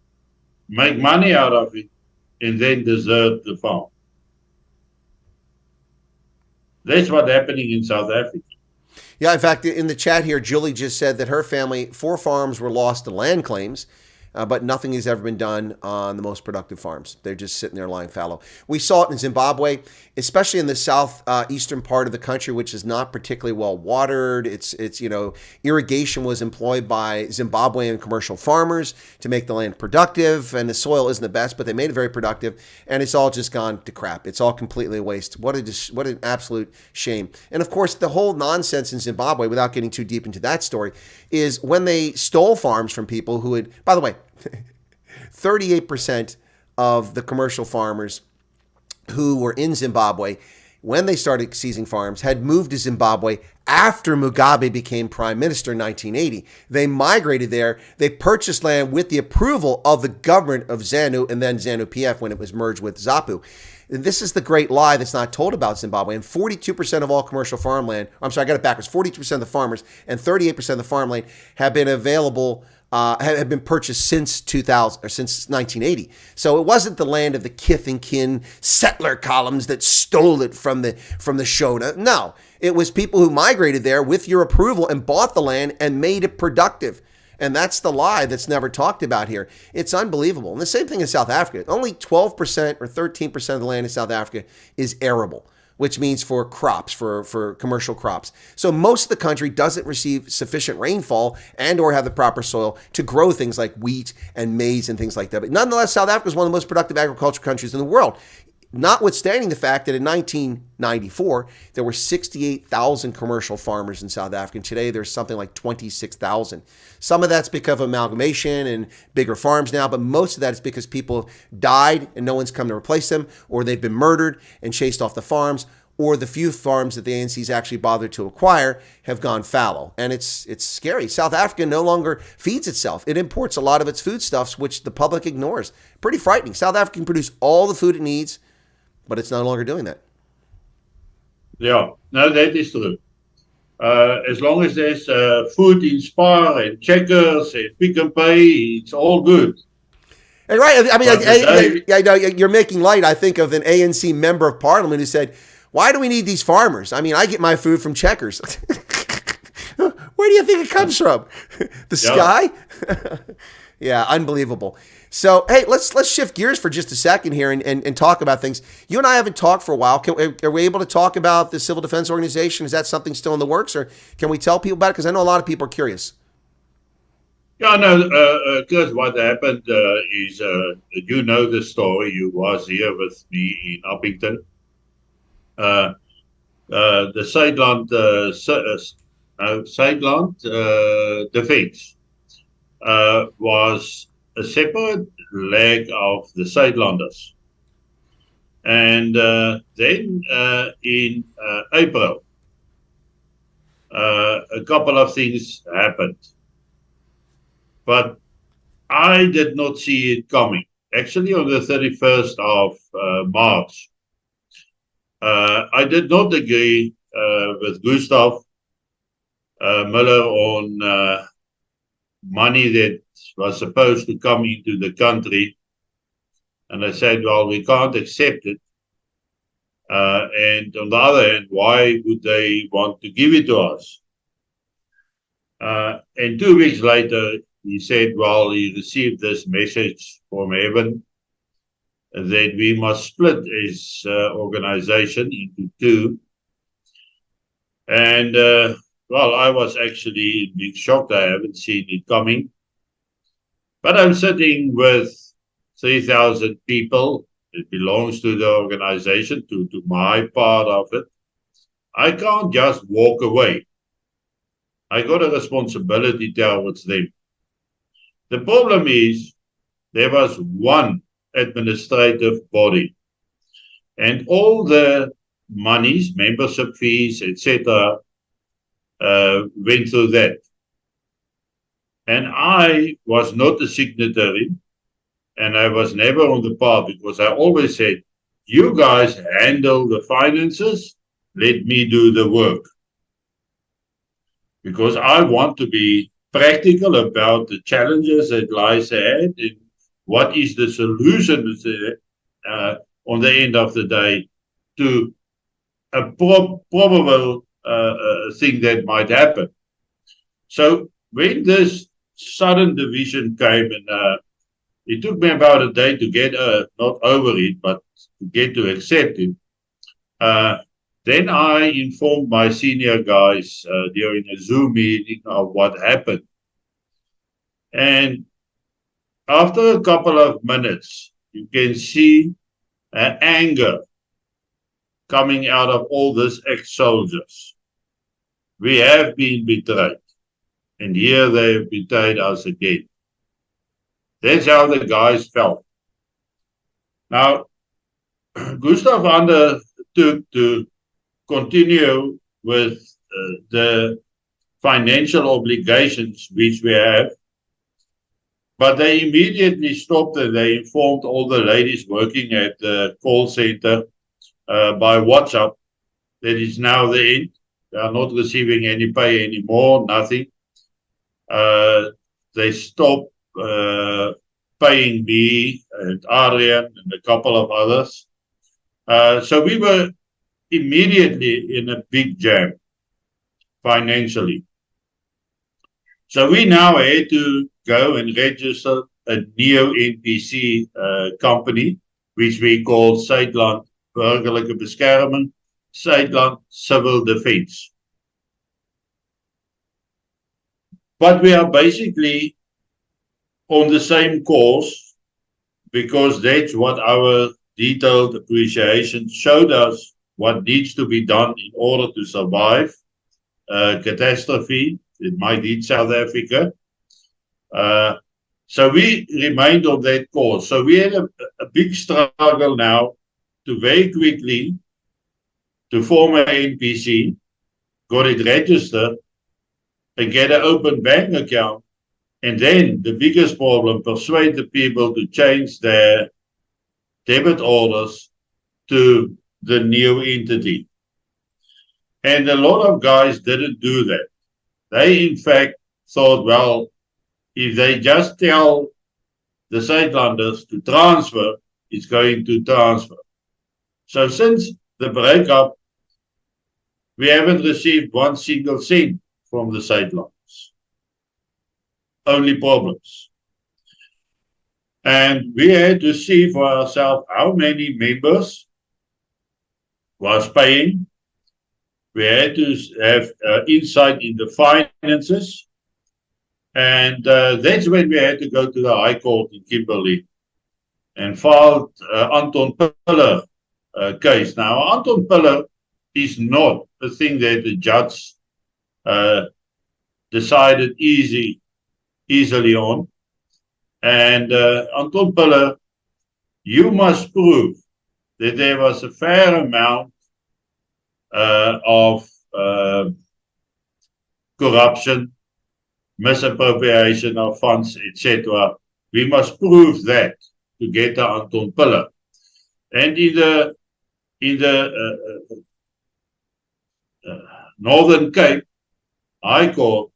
make money out of it, and then desert the farm. That's what's happening in South Africa. Yeah, in fact, in the chat here, Julie just said that her family, 4 farms were lost to land claims, but nothing has ever been done on the most productive farms. They're just sitting there lying fallow. We saw it in Zimbabwe, especially in the southeastern part of the country, which is not particularly well watered. It's irrigation was employed by Zimbabwean commercial farmers to make the land productive, and the soil isn't the best, but they made it very productive, and it's all just gone to crap. It's all completely a waste. What an absolute shame. And of course, the whole nonsense in Zimbabwe, without getting too deep into that story, is when they stole farms from people who had, by the way, 38% of the commercial farmers who were in Zimbabwe when they started seizing farms had moved to Zimbabwe after Mugabe became prime minister in 1980. They migrated there. They purchased land with the approval of the government of ZANU and then ZANU-PF when it was merged with ZAPU. And this is the great lie that's not told about Zimbabwe. And 42% of all commercial farmland, I'm sorry, I got it backwards, 42% of the farmers and 38% of the farmland have been available, have been purchased since 2000 or since 1980. So it wasn't the land of the kith and kin settler columns that stole it from the Shona. No, it was people who migrated there with your approval and bought the land and made it productive. And that's the lie that's never talked about here. It's unbelievable. And the same thing in South Africa. Only 12% or 13% of the land in South Africa is arable, which means for crops, for commercial crops. So most of the country doesn't receive sufficient rainfall and or have the proper soil to grow things like wheat and maize and things like that. But nonetheless, South Africa is one of the most productive agricultural countries in the world. Notwithstanding the fact that in 1994, there were 68,000 commercial farmers in South Africa. And today, there's something like 26,000. Some of that's because of amalgamation and bigger farms now, but most of that is because people died and no one's come to replace them, or they've been murdered and chased off the farms, or the few farms that the ANC's actually bothered to acquire have gone fallow. And it's scary. South Africa no longer feeds itself. It imports a lot of its foodstuffs, which the public ignores. Pretty frightening. South Africa can produce all the food it needs, but it's no longer doing that. Yeah, no, that is true. As long as there's food in Spar and Checkers and Pick and Pay, it's all good. And right, I mean, I know you're making light, I think, of an ANC member of parliament who said, why do we need these farmers? I mean, I get my food from Checkers. Where do you think it comes from? The sky? Yeah, unbelievable. So, hey, let's shift gears for just a second here and talk about things. You and I haven't talked for a while. Are we able to talk about the Civil Defense Organization? Is that something still in the works, or can we tell people about it? Because I know a lot of people are curious. Yeah, no, because what happened is, you know the story. You was here with me in Uppington. The Sideland Defense was a separate leg of the Sidelanders. And then in April, a couple of things happened. But I did not see it coming. Actually, on the 31st of March, I did not agree with Gustav Miller on money that was supposed to come into the country. And I said, well, we can't accept it. And on the other hand, why would they want to give it to us? And 2 weeks later, he said, well, he received this message from heaven that we must split his organization into two. And, well, I was actually being shocked. I haven't seen it coming. But I'm sitting with 3,000 people. It belongs to the organization, to my part of it. I can't just walk away. I got a responsibility towards them. The problem is there was one administrative body, and all the monies, membership fees, etc., went through that. And I was not a signatory, and I was never on the part, because I always said, you guys handle the finances, let me do the work. Because I want to be practical about the challenges that lies ahead and what is the solution on the end of the day to a probable thing that might happen. So when this sudden division came, and it took me about a day to get, not over it, but to get to accept it, then I informed my senior guys during a Zoom meeting of what happened. And after a couple of minutes, you can see anger coming out of all these ex-soldiers. We have been betrayed, and here they have betrayed us again. That's how the guys felt. Now, Gustav undertook to continue with the financial obligations which we have, but they immediately stopped and they informed all the ladies working at the call center by WhatsApp that it's now the end. They are not receiving any pay anymore, nothing. They stopped paying me and Aryan and a couple of others. So we were immediately in a big jam financially. So we now had to go and register a new NPC company, which we call Zuidland Burgerlijke Bescherming, Zuidland Civil Defense. But we are basically on the same course because that's what our detailed appreciation showed us, what needs to be done in order to survive catastrophe. It might hit South Africa. So we remained on that course. So we had a big struggle now to very quickly to form an NPC, got it registered, and get an open bank account. And then the biggest problem, persuade the people to change their debit orders to the new entity. And a lot of guys didn't do that. They, in fact, thought, well, if they just tell the Zuidlanders to transfer, it's going to transfer. So since the breakup, we haven't received one single cent from the Zuidlanders. Only problems. And we had to see for ourselves how many members was paying. We had to have insight in the finances. And that's when we had to go to the High Court in Kimberley and filed Anton Piller case. Now, Anton Piller is not a thing that the judge decided easily on. And Anton Piller, you must prove that there was a fair amount of corruption, misappropriation of funds, etc. We must prove that to get the Anton Piller. And in the Northern Cape High Court,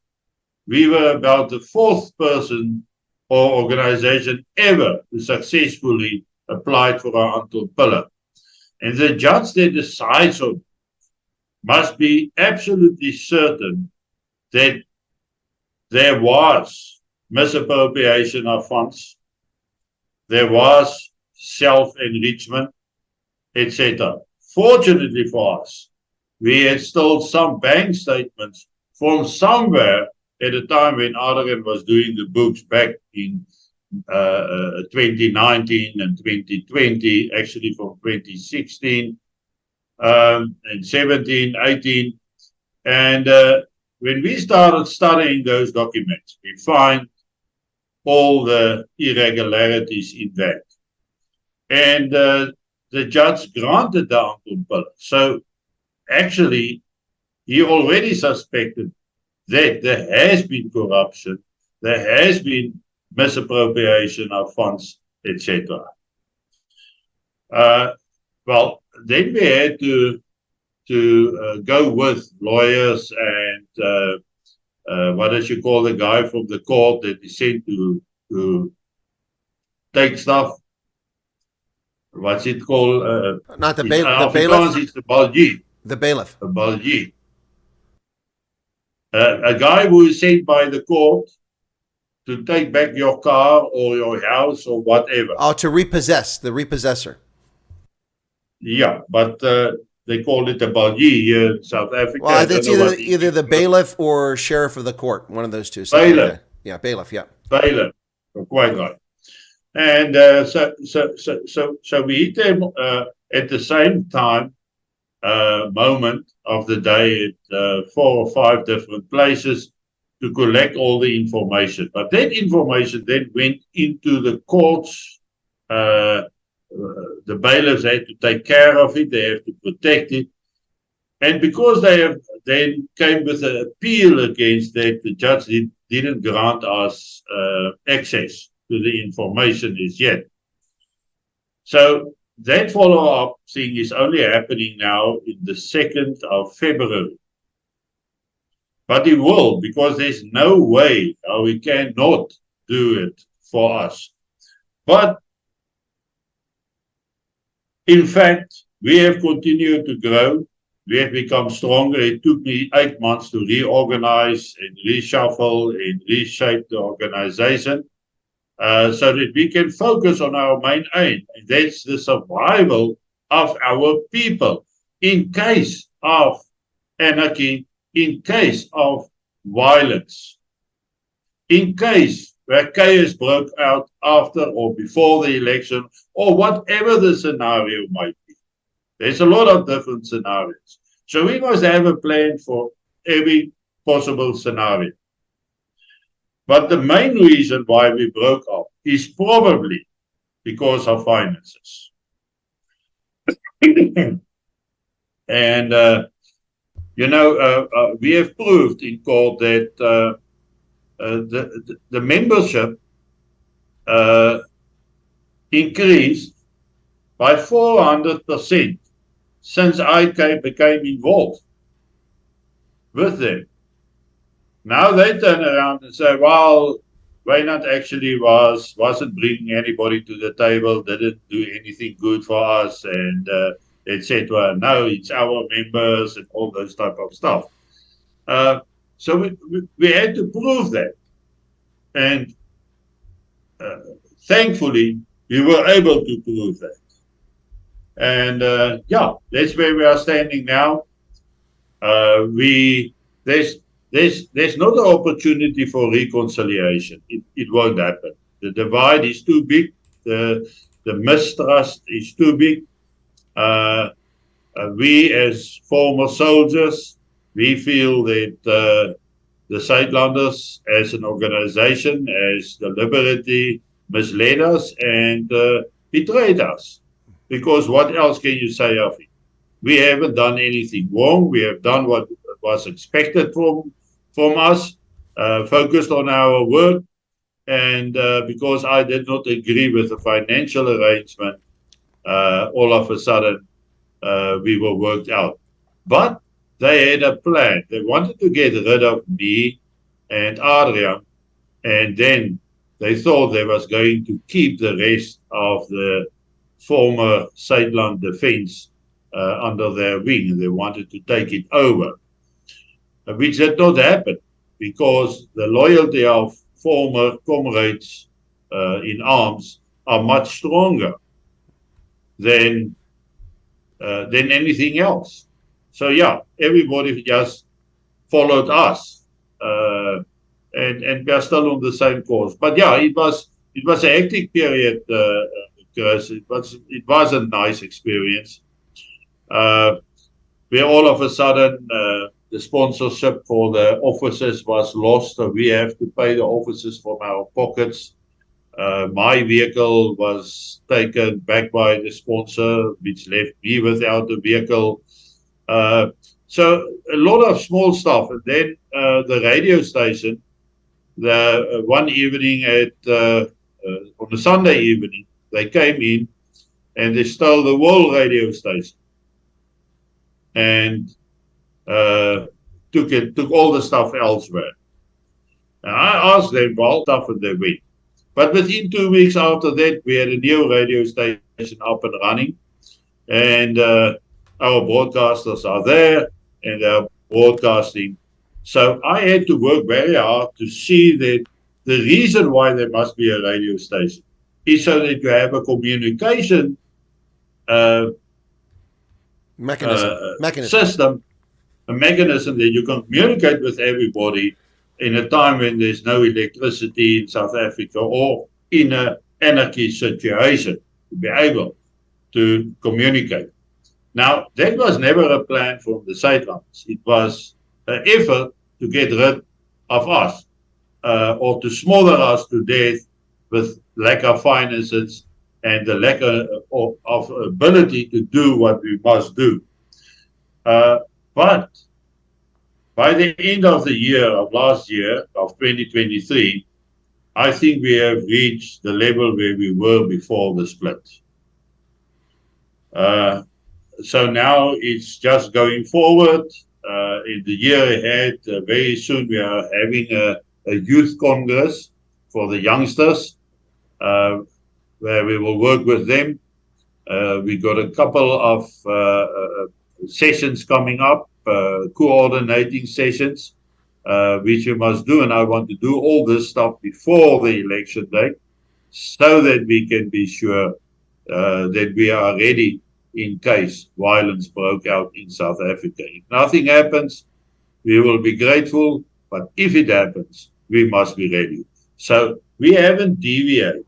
we were about the fourth person or organization ever to successfully apply for our Anton Piller. And the judge that decides on must be absolutely certain that there was misappropriation of funds, there was self-enrichment, etc. Fortunately for us, we had still some bank statements from somewhere at a time when Adrian was doing the books back in 2019 and 2020, actually from 2016 and 17, 18. And when we started studying those documents, we find all the irregularities in that. And the judge granted the Anton Piller. So actually, he already suspected that there has been corruption, there has been misappropriation of funds, etc. Well, then we had to go with lawyers and what does you call the guy from the court that is sent to take stuff? What's it called? Not the In the Afrikaans, bailiff. it's the balji. The bailiff. The balji. A guy who is sent by the court to take back your car or your house or whatever. Oh, to repossess, the repossessor. Yeah, but they call it a balji here in South Africa. Well, it's either the bailiff or sheriff of the court, one of those two. Bailiff. Like yeah, bailiff, yeah. Bailiff, quite right. And so we hit them at the same time, moment of the day at 4 or 5 different places to collect all the information. But that information then went into the courts. The bailiffs had to take care of it. They have to protect it. And because they have then came with an appeal against that, the judge didn't grant us access to the information as yet. So that follow-up thing is only happening now in the 2nd of February. But it will, because there's no way how we cannot do it for us. But in fact, we have continued to grow. We have become stronger. It took me 8 months to reorganize and reshuffle and reshape the organization so that we can focus on our main aim, and that's the survival of our people in case of anarchy, in case of violence, in case where chaos broke out after or before the election, or whatever the scenario might be. There's a lot of different scenarios. So we must have a plan for every possible scenario. But the main reason why we broke up is probably because of finances. And, we have proved in court that the membership increased by 400% since I became involved with them. Now they turn around and say, well, Wynand actually wasn't bringing anybody to the table, didn't do anything good for us, and etc. No, it's our members and all those type of stuff. So we had to prove that. And thankfully, we were able to prove that. And that's where we are standing now. There's not an opportunity for reconciliation. It won't happen. The divide is too big. The mistrust is too big. We as former soldiers, we feel that the Zuidlanders as an organization has deliberately misled us and betrayed us. Because what else can you say of it? We haven't done anything wrong. We have done what was expected from us, focused on our work. And because I did not agree with the financial arrangement, all of a sudden, we were worked out. But they had a plan. They wanted to get rid of me and Adrian, and then they thought they was going to keep the rest of the former Zuidland defense under their wing, and they wanted to take it over, which did not happen because the loyalty of former comrades in arms are much stronger than anything else. So yeah, everybody just followed us, and we are still on the same course. But yeah, it was a hectic period, Chris. It was a nice experience. Where all of a sudden the sponsorship for the officers was lost, so we have to pay the officers from our pockets. My vehicle was taken back by the sponsor, which left me without a vehicle. So a lot of small stuff. And then the radio station, the one evening on a Sunday evening, they came in and they stole the whole radio station and took all the stuff elsewhere. And I asked them, well, how tough would they win? But within 2 weeks after that, we had a new radio station up and running. And our broadcasters are there and they're broadcasting. So I had to work very hard to see that the reason why there must be a radio station is so that you have a communication mechanism. System, a mechanism that you can communicate with everybody in a time when there's no electricity in South Africa or in an anarchy situation to be able to communicate. Now, that was never a plan from the sidelines. It was an effort to get rid of us or to smother us to death with lack of finances and the lack of ability to do what we must do. But by the end of the year of last year, of 2023, I think we have reached the level where we were before the split. So now it's just going forward. In the year ahead, very soon we are having a youth congress for the youngsters, where we will work with them. We got a couple of sessions coming up, coordinating sessions, which we must do. And I want to do all this stuff before the election day so that we can be sure that we are ready in case violence broke out in South Africa. If nothing happens, we will be grateful. But if it happens, we must be ready. So we haven't deviated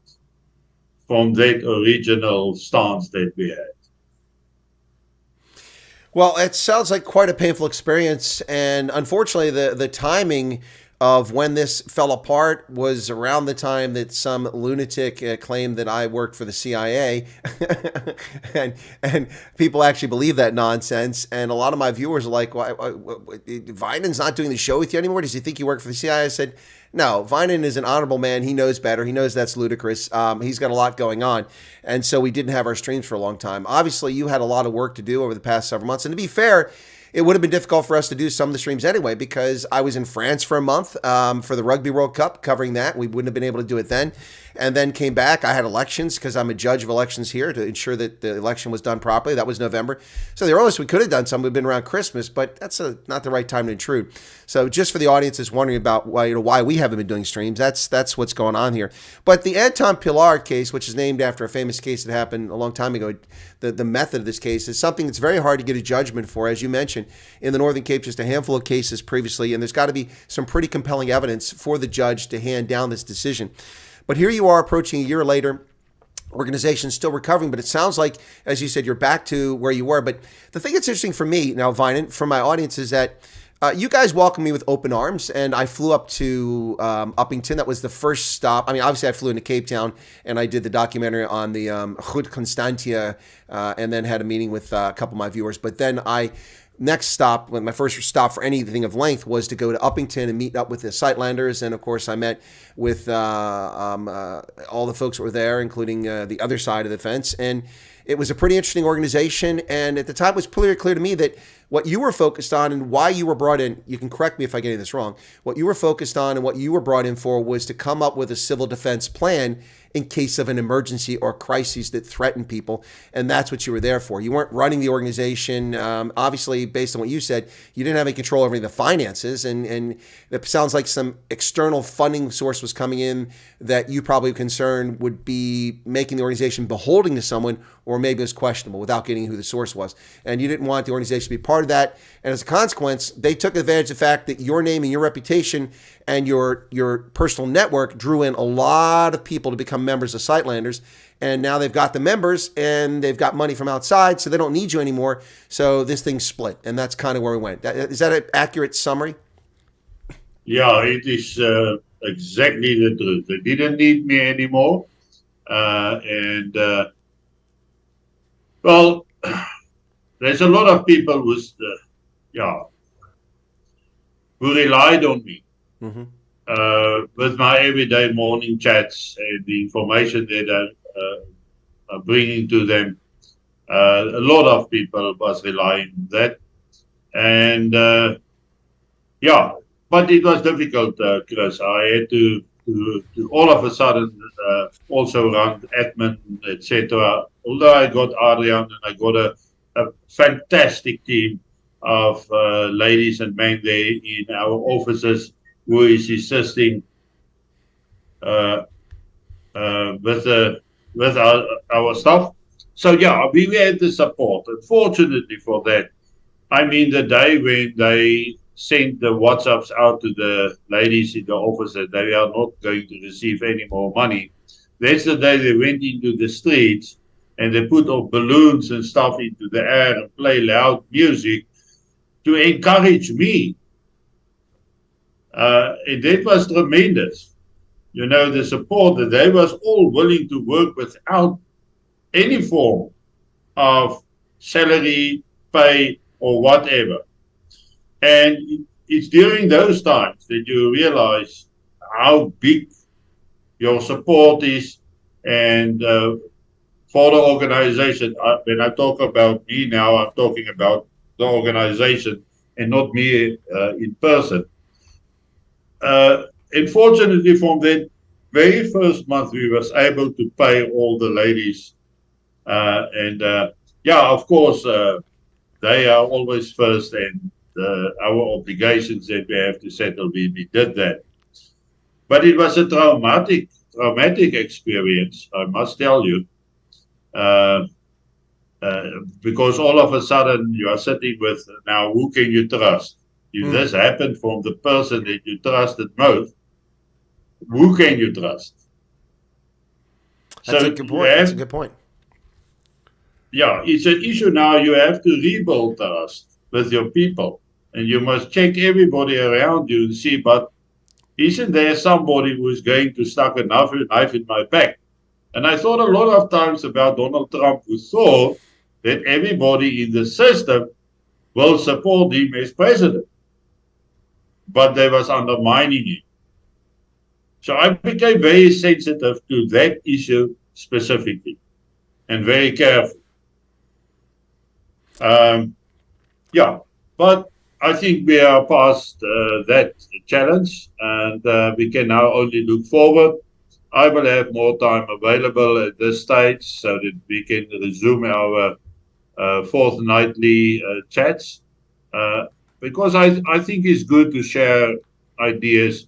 from that original stance that we had. Well, it sounds like quite a painful experience, and unfortunately, the timing of when this fell apart was around the time that some lunatic claimed that I worked for the CIA, and people actually believe that nonsense. And a lot of my viewers are like, "Why, Wynand's not doing the show with you anymore? Does he think you work for the CIA?" I said, "No, Wynand is an honorable man. He knows better. He knows that's ludicrous. He's got a lot going on." And so we didn't have our streams for a long time. Obviously, you had a lot of work to do over the past several months. And to be fair, it would have been difficult for us to do some of the streams anyway, because I was in France for a month for the Rugby World Cup, covering that. We wouldn't have been able to do it then. And then came back. I had elections because I'm a judge of elections here to ensure that the election was done properly. That was November. So the earliest we could have done some would have been around Christmas, but that's not the right time to intrude. So just for the audience that's wondering about why we haven't been doing streams, that's what's going on here. But the Anton Pilar case, which is named after a famous case that happened a long time ago, the method of this case is something that's very hard to get a judgment for. As you mentioned, in the Northern Cape, just a handful of cases previously, and there's got to be some pretty compelling evidence for the judge to hand down this decision. But here you are approaching a year later, organization still recovering, but it sounds like, as you said, you're back to where you were. But the thing that's interesting for me now, Wynand, from my audience, is that you guys welcomed me with open arms, and I flew up to Uppington. That was the first stop. I mean, obviously, I flew into Cape Town, and I did the documentary on the Goed Constantia, and then had a meeting with a couple of my viewers. But then next stop, my first stop for anything of length, was to go to Uppington and meet up with the Sightlanders. And of course, I met with all the folks that were there, including the other side of the fence. And it was a pretty interesting organization. And at the time, it was pretty clear to me that what you were focused on and why you were brought in, you can correct me if I get this wrong, what you were focused on and what you were brought in for was to come up with a civil defense plan in case of an emergency or crises that threaten people. And that's what you were there for. You weren't running the organization. Obviously, based on what you said, you didn't have any control over the finances. And it sounds like some external funding source was coming in that you probably concerned would be making the organization beholden to someone, or maybe it was questionable without getting who the source was. And you didn't want the organization to be part of that. And as a consequence, they took advantage of the fact that your name and your reputation and your personal network drew in a lot of people to become members of Sightlanders. And now they've got the members and they've got money from outside, so they don't need you anymore. So this thing split, and that's kind of where we went. Is that an accurate summary? Yeah, it is exactly the truth. They didn't need me anymore. Well, there's a lot of people who relied on me. Mm-hmm. With my everyday morning chats and the information that I'm bringing to them. A lot of people was relying on that. And but it was difficult, Chris. I had to all of a sudden also run admin, etc. Although I got Adrian and I got a fantastic team of ladies and men there in our offices who is assisting with our stuff. So yeah, we had the support. Unfortunately for that, I mean, the day when they sent the WhatsApps out to the ladies in the office that they are not going to receive any more money, that's the day they went into the streets and they put off balloons and stuff into the air and play loud music to encourage me. And that was tremendous. You know, the support that they was all willing to work without any form of salary, pay, or whatever. And it's during those times that you realize how big your support is. And for the organization, when I talk about me now, I'm talking about the organization and not me in person. Unfortunately, from that very first month, we was able to pay all the ladies. Yeah, of course, they are always first, and our obligations that we have to settle, we did that. But it was a traumatic experience, I must tell you, because all of a sudden you are sitting with, now who can you trust? If this happened from the person that you trusted most, who can you trust? That's a good point. That's a good point. Yeah, it's an issue now. You have to rebuild trust with your people, and you must check everybody around you and see, but isn't there somebody who is going to stuck a knife in my back? And I thought a lot of times about Donald Trump, who thought that everybody in the system will support him as president, but they was undermining him. So I became very sensitive to that issue specifically and very careful. Yeah, but I think we are past that challenge, and we can now only look forward. I will have more time available at this stage so that we can resume our fortnightly chats, because I think it's good to share ideas.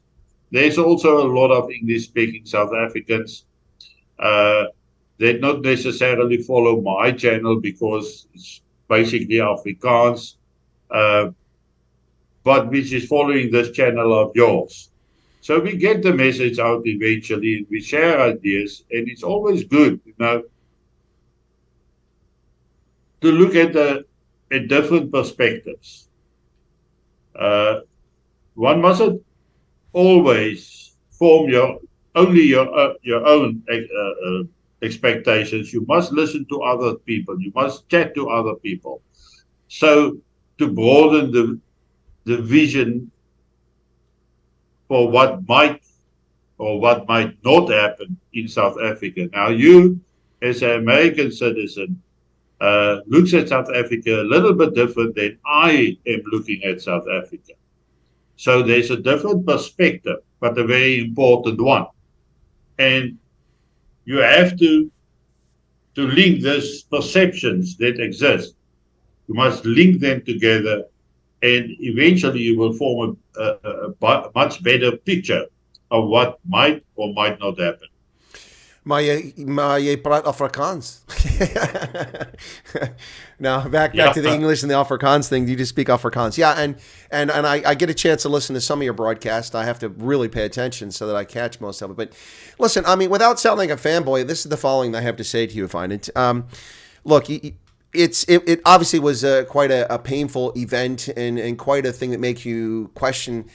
There's also a lot of English-speaking South Africans that not necessarily follow my channel because it's basically Afrikaans, but which is following this channel of yours. So we get the message out eventually, we share ideas, and it's always good, you know, to look at different perspectives. One mustn't always form your own expectations. You must listen to other people. You must chat to other people. So to broaden the vision for what might or what might not happen in South Africa. Now you, as an American citizen, looks at South Africa a little bit different than I am looking at South Africa. So there's a different perspective, but a very important one. And you have to link these perceptions that exist. You must link them together, and eventually you will form a much better picture of what might or might not happen. Maar je praat Afrikaans. Now back to the English and the Afrikaans thing. You just speak Afrikaans, yeah. And I get a chance to listen to some of your broadcasts. I have to really pay attention so that I catch most of it. But listen, I mean, without sounding like a fanboy, this is the following I have to say to you, Wynand. Look, it obviously was quite a painful event and quite a thing that makes you question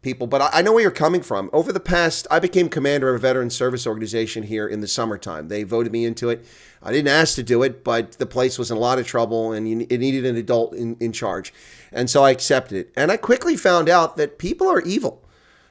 people, but I know where you're coming from. Over the past, I became commander of a veteran service organization here in the summertime. They voted me into it. I didn't ask to do it, but the place was in a lot of trouble and it needed an adult in charge. And so I accepted it. And I quickly found out that people are evil.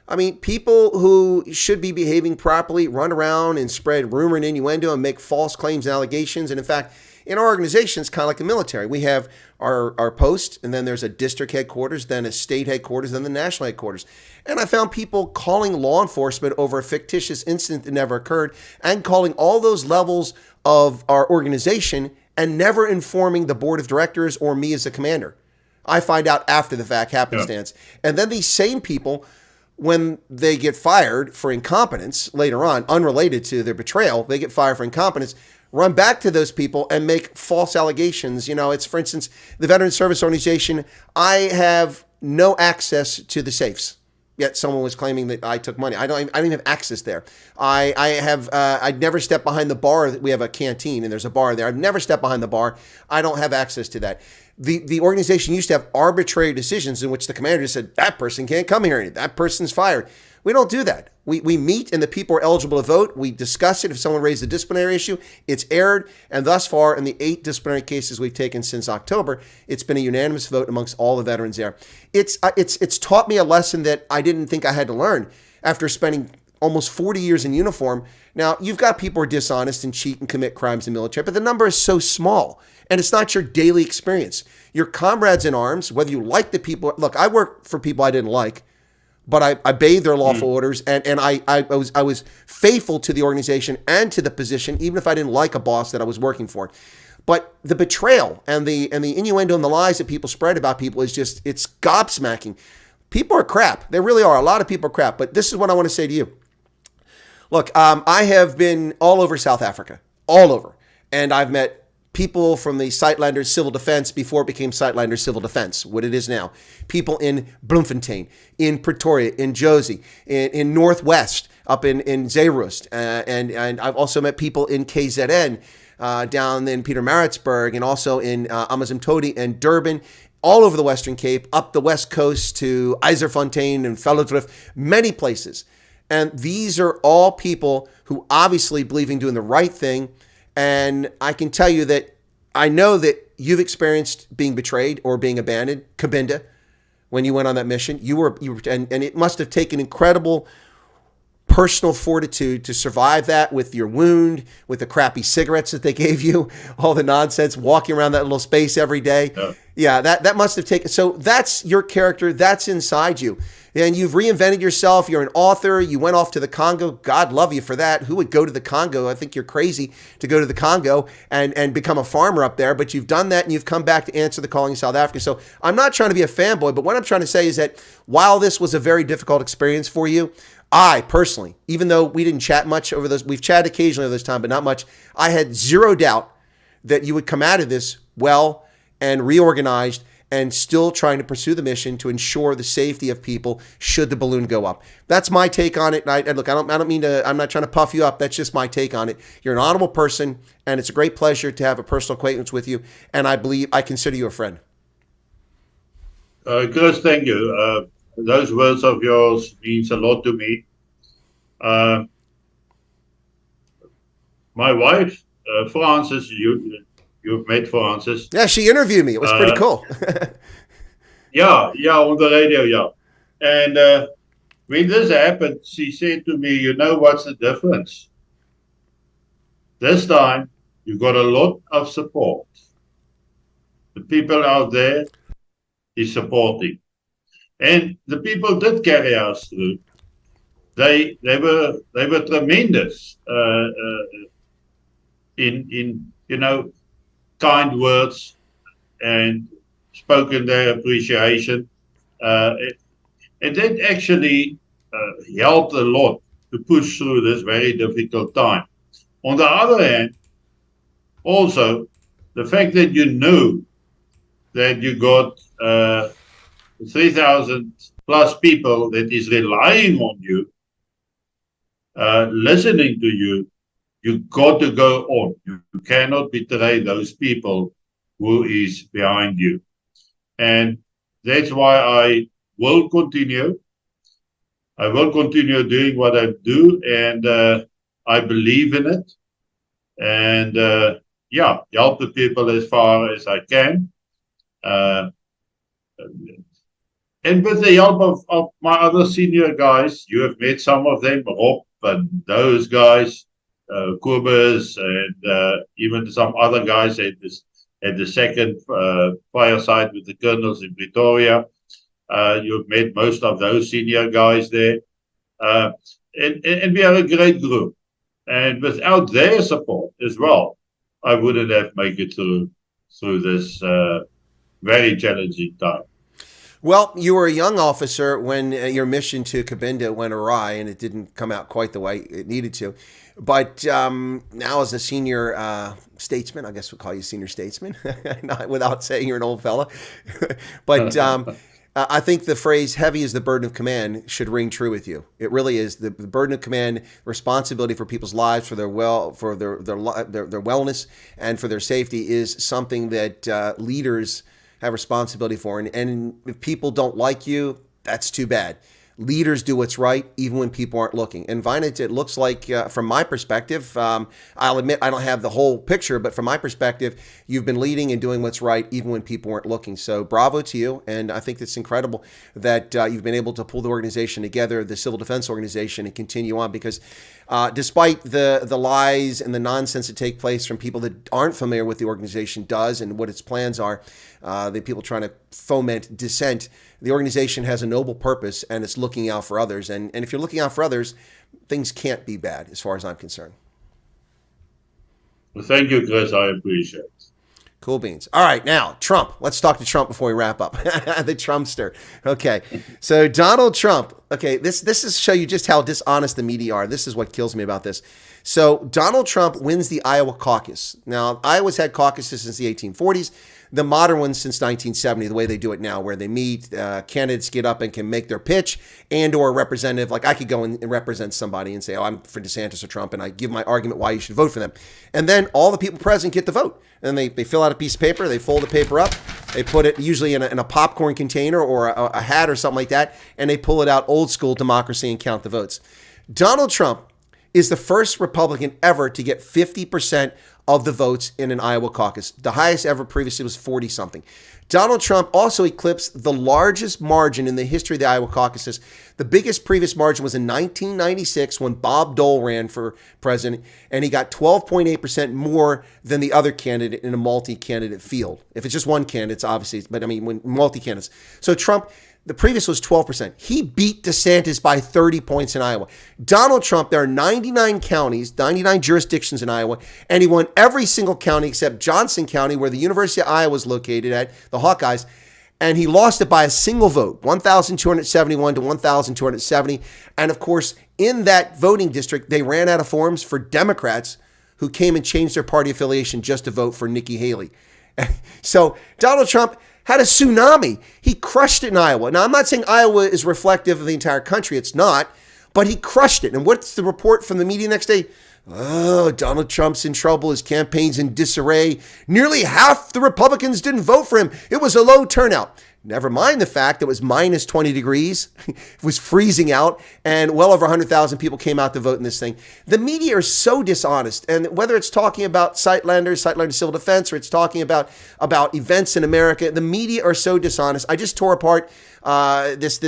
I mean, people who should be behaving properly run around and spread rumor and innuendo and make false claims and allegations. And in fact, In our organization, it's kind of like the military. We have our post, and then there's a district headquarters, then a state headquarters, then the national headquarters. And I found people calling law enforcement over a fictitious incident that never occurred and calling all those levels of our organization and never informing the board of directors or me as a commander. I find out after the fact, happenstance. Yeah. And then these same people, when they get fired for incompetence later on, unrelated to their betrayal, they get fired for incompetence, run back to those people and make false allegations. You know, it's, for instance, the Veteran Service Organization, I have no access to the safes. Yet someone was claiming that I took money. I don't even have access there. I'd never stepped behind the bar. We have a canteen and there's a bar there. I've never stepped behind the bar. I don't have access to that. The organization used to have arbitrary decisions in which the commander just said, that person can't come here. That person's fired. We don't do that. We meet and the people are eligible to vote. We discuss it. If someone raised a disciplinary issue, it's aired. And thus far, in the 8 disciplinary cases we've taken since October, it's been a unanimous vote amongst all the veterans there. It's taught me a lesson that I didn't think I had to learn after spending almost 40 years in uniform. Now, you've got people who are dishonest and cheat and commit crimes in the military, but the number is so small. And it's not your daily experience. Your comrades in arms, whether you like the people, look, I work for people I didn't like, but I obeyed their lawful orders, and I was faithful to the organization and to the position, even if I didn't like a boss that I was working for. But the betrayal and the innuendo and the lies that people spread about people is just, it's gobsmacking. People are crap. They really are. A lot of people are crap. But this is what I want to say to you. Look, I have been all over South Africa, all over, and I've met people from the Sightlanders Civil Defense before it became Sightlanders Civil Defense, what it is now. People in Bloemfontein, in Pretoria, in Josie, in Northwest, up in Zeerust. And I've also met people in KZN, down in Pietermaritzburg, and also in Amanzimtoti and Durban, all over the Western Cape, up the West Coast to IJsselfontein and Velodrif, many places. And these are all people who obviously believe in doing the right thing. And I can tell you that I know that you've experienced being betrayed or being abandoned, Cabinda, when you went on that mission. You were, and it must have taken incredible personal fortitude to survive that with your wound, with the crappy cigarettes that they gave you, all the nonsense, walking around that little space every day. Yeah, that must have taken. So that's your character. That's inside you. And you've reinvented yourself. You're an author. You went off to the Congo. God love you for that. Who would go to the Congo? I think you're crazy to go to the Congo and become a farmer up there. But you've done that and you've come back to answer the calling in South Africa. So I'm not trying to be a fanboy, but what I'm trying to say is that while this was a very difficult experience for you, I personally, even though we didn't chat much over those, we've chatted occasionally over this time, but not much, I had zero doubt that you would come out of this well and reorganized and still trying to pursue the mission to ensure the safety of people should the balloon go up. That's my take on it. And look, I don't mean to, I'm not trying to puff you up. That's just my take on it. You're an honorable person, and it's a great pleasure to have a personal acquaintance with you. And I consider you a friend. Chris, thank you. Those words of yours means a lot to me. My wife, Frances, you've met Frances. Yeah, she interviewed me. It was pretty cool. yeah, on the radio, yeah. And when this happened, she said to me, you know what's the difference? This time, you got a lot of support. The people out there is supporting. And the people did carry us through. They were tremendous in kind words and spoken their appreciation. And that actually helped a lot to push through this very difficult time. On the other hand, also, the fact that you knew that you got 3,000 plus people that is relying on you, listening to you, you got to go on. You cannot betray those people who is behind you. And that's why I will continue. I will continue doing what I do, and I believe in it. And help the people as far as I can. And with the help of my other senior guys, you have met some of them, Rob and those guys, Cubas and even some other guys at this at the second Fireside with the colonels in Pretoria. You've met most of those senior guys there. And we are a great group. And without their support as well, I wouldn't have made it through this very challenging time. Well, you were a young officer when your mission to Cabinda went awry, and it didn't come out quite the way it needed to. But now as a senior statesman, I guess we'll call you senior statesman, not without saying you're an old fella. But I think the phrase "heavy is the burden of command" should ring true with you. It really is the burden of command, responsibility for people's lives, for their wellness, and for their safety is something that leaders have responsibility for. And if people don't like you, that's too bad. Leaders do what's right, even when people aren't looking. And Wynand, it looks like, from my perspective, I'll admit I don't have the whole picture, but from my perspective, you've been leading and doing what's right, even when people weren't looking. So bravo to you. And I think it's incredible that you've been able to pull the organization together, the civil defense organization, and continue on, because despite the lies and the nonsense that take place from people that aren't familiar with the organization does and what its plans are, the people trying to foment dissent, the organization has a noble purpose, and it's looking out for others. And if you're looking out for others, things can't be bad as far as I'm concerned. Well, thank you, Chris. I appreciate it. Cool beans. All right, now, Trump. Let's talk to Trump before we wrap up. The Trumpster. Okay, so Donald Trump. Okay, this is show you just how dishonest the media are. This is what kills me about this. So Donald Trump wins the Iowa caucus. Now, Iowa's had caucuses since the 1840s. The modern ones since 1970, the way they do it now, where they meet, candidates get up and can make their pitch, and or a representative, like I could go and represent somebody and say, oh, I'm for DeSantis or Trump, and I give my argument why you should vote for them. And then all the people present get to vote. And they fill out a piece of paper, they fold the paper up, they put it usually in a popcorn container or a hat or something like that, and they pull it out old school democracy and count the votes. Donald Trump is the first Republican ever to get 50% of the votes in an Iowa caucus. The highest ever previously was 40-something. Donald Trump also eclipsed the largest margin in the history of the Iowa caucuses. The biggest previous margin was in 1996 when Bob Dole ran for president, and he got 12.8% more than the other candidate in a multi-candidate field. If it's just one candidate, it's obviously, but I mean, when multi-candidates. So Trump, the previous was 12%. He beat DeSantis by 30 points in Iowa. Donald Trump, there are 99 counties, 99 jurisdictions in Iowa, and he won every single county except Johnson County, where the University of Iowa is located at, the Hawkeyes, and he lost it by a single vote, 1,271 to 1,270. And of course, in that voting district, they ran out of forms for Democrats who came and changed their party affiliation just to vote for Nikki Haley. So Donald Trump had a tsunami. He crushed it in Iowa. Now, I'm not saying Iowa is reflective of the entire country. It's not. But he crushed it. And what's the report from the media next day? Oh, Donald Trump's in trouble. His campaign's in disarray. Nearly half the Republicans didn't vote for him. It was a low turnout. Never mind the fact that it was minus 20 degrees. It was freezing out, and well over 100,000 people came out to vote in this thing. The media are so dishonest, and whether it's talking about Sightlander Civil Defense, or it's talking about events in America, the media are so dishonest. I just tore apart this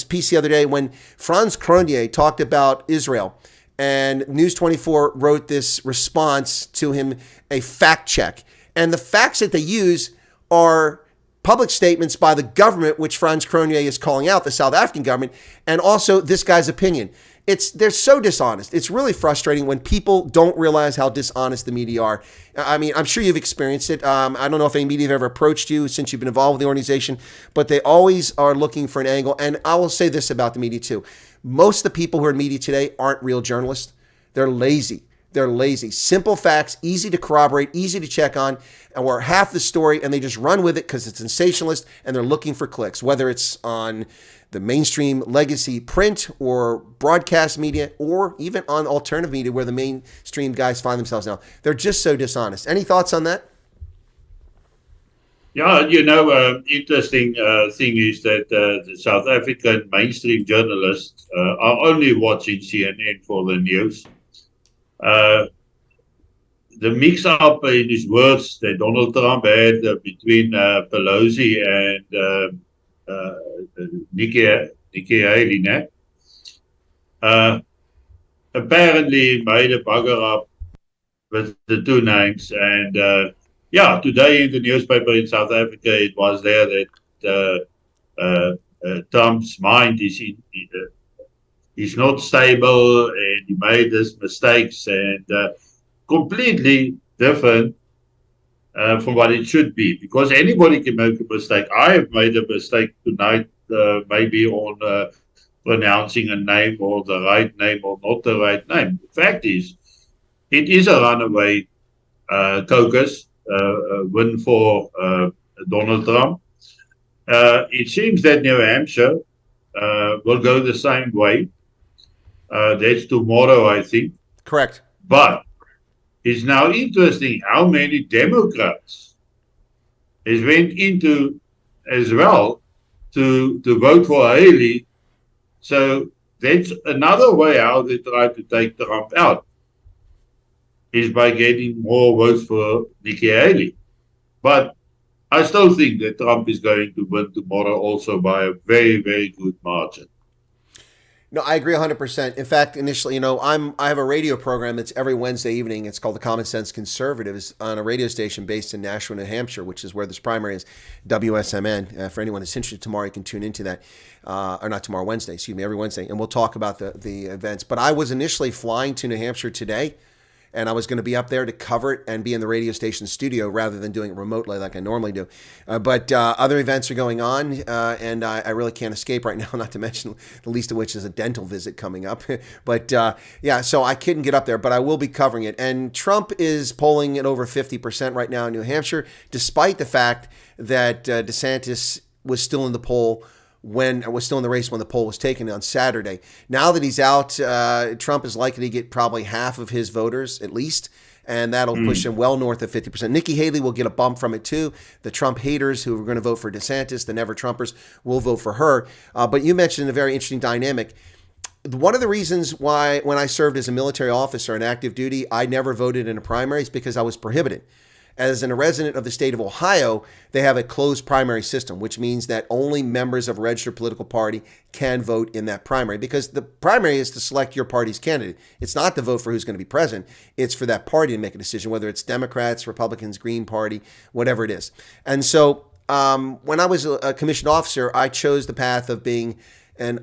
piece the other day when Franz Cronje talked about Israel, and News 24 wrote this response to him, a fact check. And the facts that they use are public statements by the government, which Franz Cronje is calling out, the South African government, and also this guy's opinion. They're so dishonest. It's really frustrating when people don't realize how dishonest the media are. I mean, I'm sure you've experienced it. I don't know if any media have ever approached you since you've been involved with the organization, but they always are looking for an angle. And I will say this about the media too. Most of the people who are in media today aren't real journalists. They're lazy. They're lazy. Simple facts, easy to corroborate, easy to check on, and we're half the story, and they just run with it because it's sensationalist, and they're looking for clicks, whether it's on the mainstream legacy print or broadcast media, or even on alternative media where the mainstream guys find themselves now. They're just so dishonest. Any thoughts on that? Yeah, interesting thing is that the South African mainstream journalists are only watching CNN for the news. The mix-up in his words that Donald Trump had between Pelosi and Nikki Haley, apparently made a bugger up with the two names. And yeah, today in the newspaper in South Africa, it was there that Trump's mind is not stable, and he made these mistakes, and completely different from what it should be, because anybody can make a mistake. I have made a mistake tonight, maybe on pronouncing a name or the right name or not the right name. The fact is, it is a runaway caucus win for Donald Trump. It seems that New Hampshire will go the same way. That's tomorrow, I think. Correct. But it's now interesting how many Democrats has went into as well to vote for Haley. So that's another way how they try to take Trump out, is by getting more votes for Nikki Haley. But I still think that Trump is going to win tomorrow also by a very, very good margin. No, I agree 100%. In fact, initially, you know, I have a radio program that's every Wednesday evening. It's called the Common Sense Conservatives on a radio station based in Nashua, New Hampshire, which is where this primary is, WSMN. For anyone that's interested, tomorrow you can tune into that, or not tomorrow, Wednesday, excuse me, every Wednesday, and we'll talk about the events. But I was initially flying to New Hampshire today, and I was going to be up there to cover it and be in the radio station studio rather than doing it remotely like I normally do. But other events are going on, and I really can't escape right now, not to mention the least of which is a dental visit coming up. But yeah, so I couldn't get up there, but I will be covering it. And Trump is polling at over 50% right now in New Hampshire, despite the fact that DeSantis was still in the poll was still in the race when the poll was taken on Saturday. Now that he's out, Trump is likely to get probably half of his voters at least, and that'll push him well north of 50%. Nikki Haley will get a bump from it too. The Trump haters who are going to vote for DeSantis, the Never Trumpers, will vote for her. But you mentioned a very interesting dynamic. One of the reasons why when I served as a military officer on active duty, I never voted in a primary is because I was prohibited. As a resident of the state of Ohio, they have a closed primary system, which means that only members of a registered political party can vote in that primary, because the primary is to select your party's candidate. It's not to vote for who's going to be president. It's for that party to make a decision, whether it's Democrats, Republicans, Green Party, whatever it is. And so when I was a commissioned officer, I chose the path of being an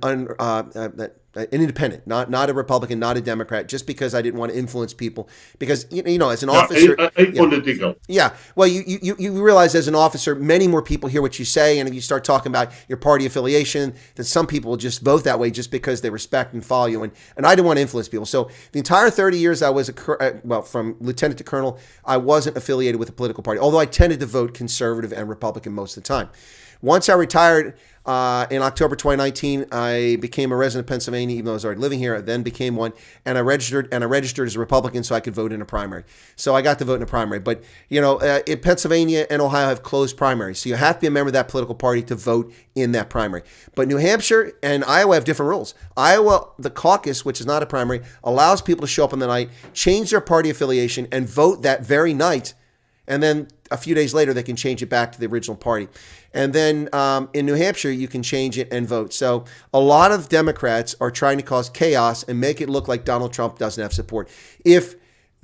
independent, not a Republican, not a Democrat, just because I didn't want to influence people. Because you know, as an officer, political. Yeah. Well, you realize as an officer, many more people hear what you say, and if you start talking about your party affiliation, then some people will just vote that way just because they respect and follow you. And I didn't want to influence people. So the entire 30 years I was from lieutenant to colonel, I wasn't affiliated with a political party, although I tended to vote conservative and Republican most of the time. Once I retired in October 2019, I became a resident of Pennsylvania, even though I was already living here. I then became one, and I registered as a Republican so I could vote in a primary. So I got to vote in a primary. But, you know, in Pennsylvania and Ohio have closed primaries. So you have to be a member of that political party to vote in that primary. But New Hampshire and Iowa have different rules. Iowa, the caucus, which is not a primary, allows people to show up on the night, change their party affiliation, and vote that very night. And then a few days later, they can change it back to the original party. And then in New Hampshire, you can change it and vote. So a lot of Democrats are trying to cause chaos and make it look like Donald Trump doesn't have support. If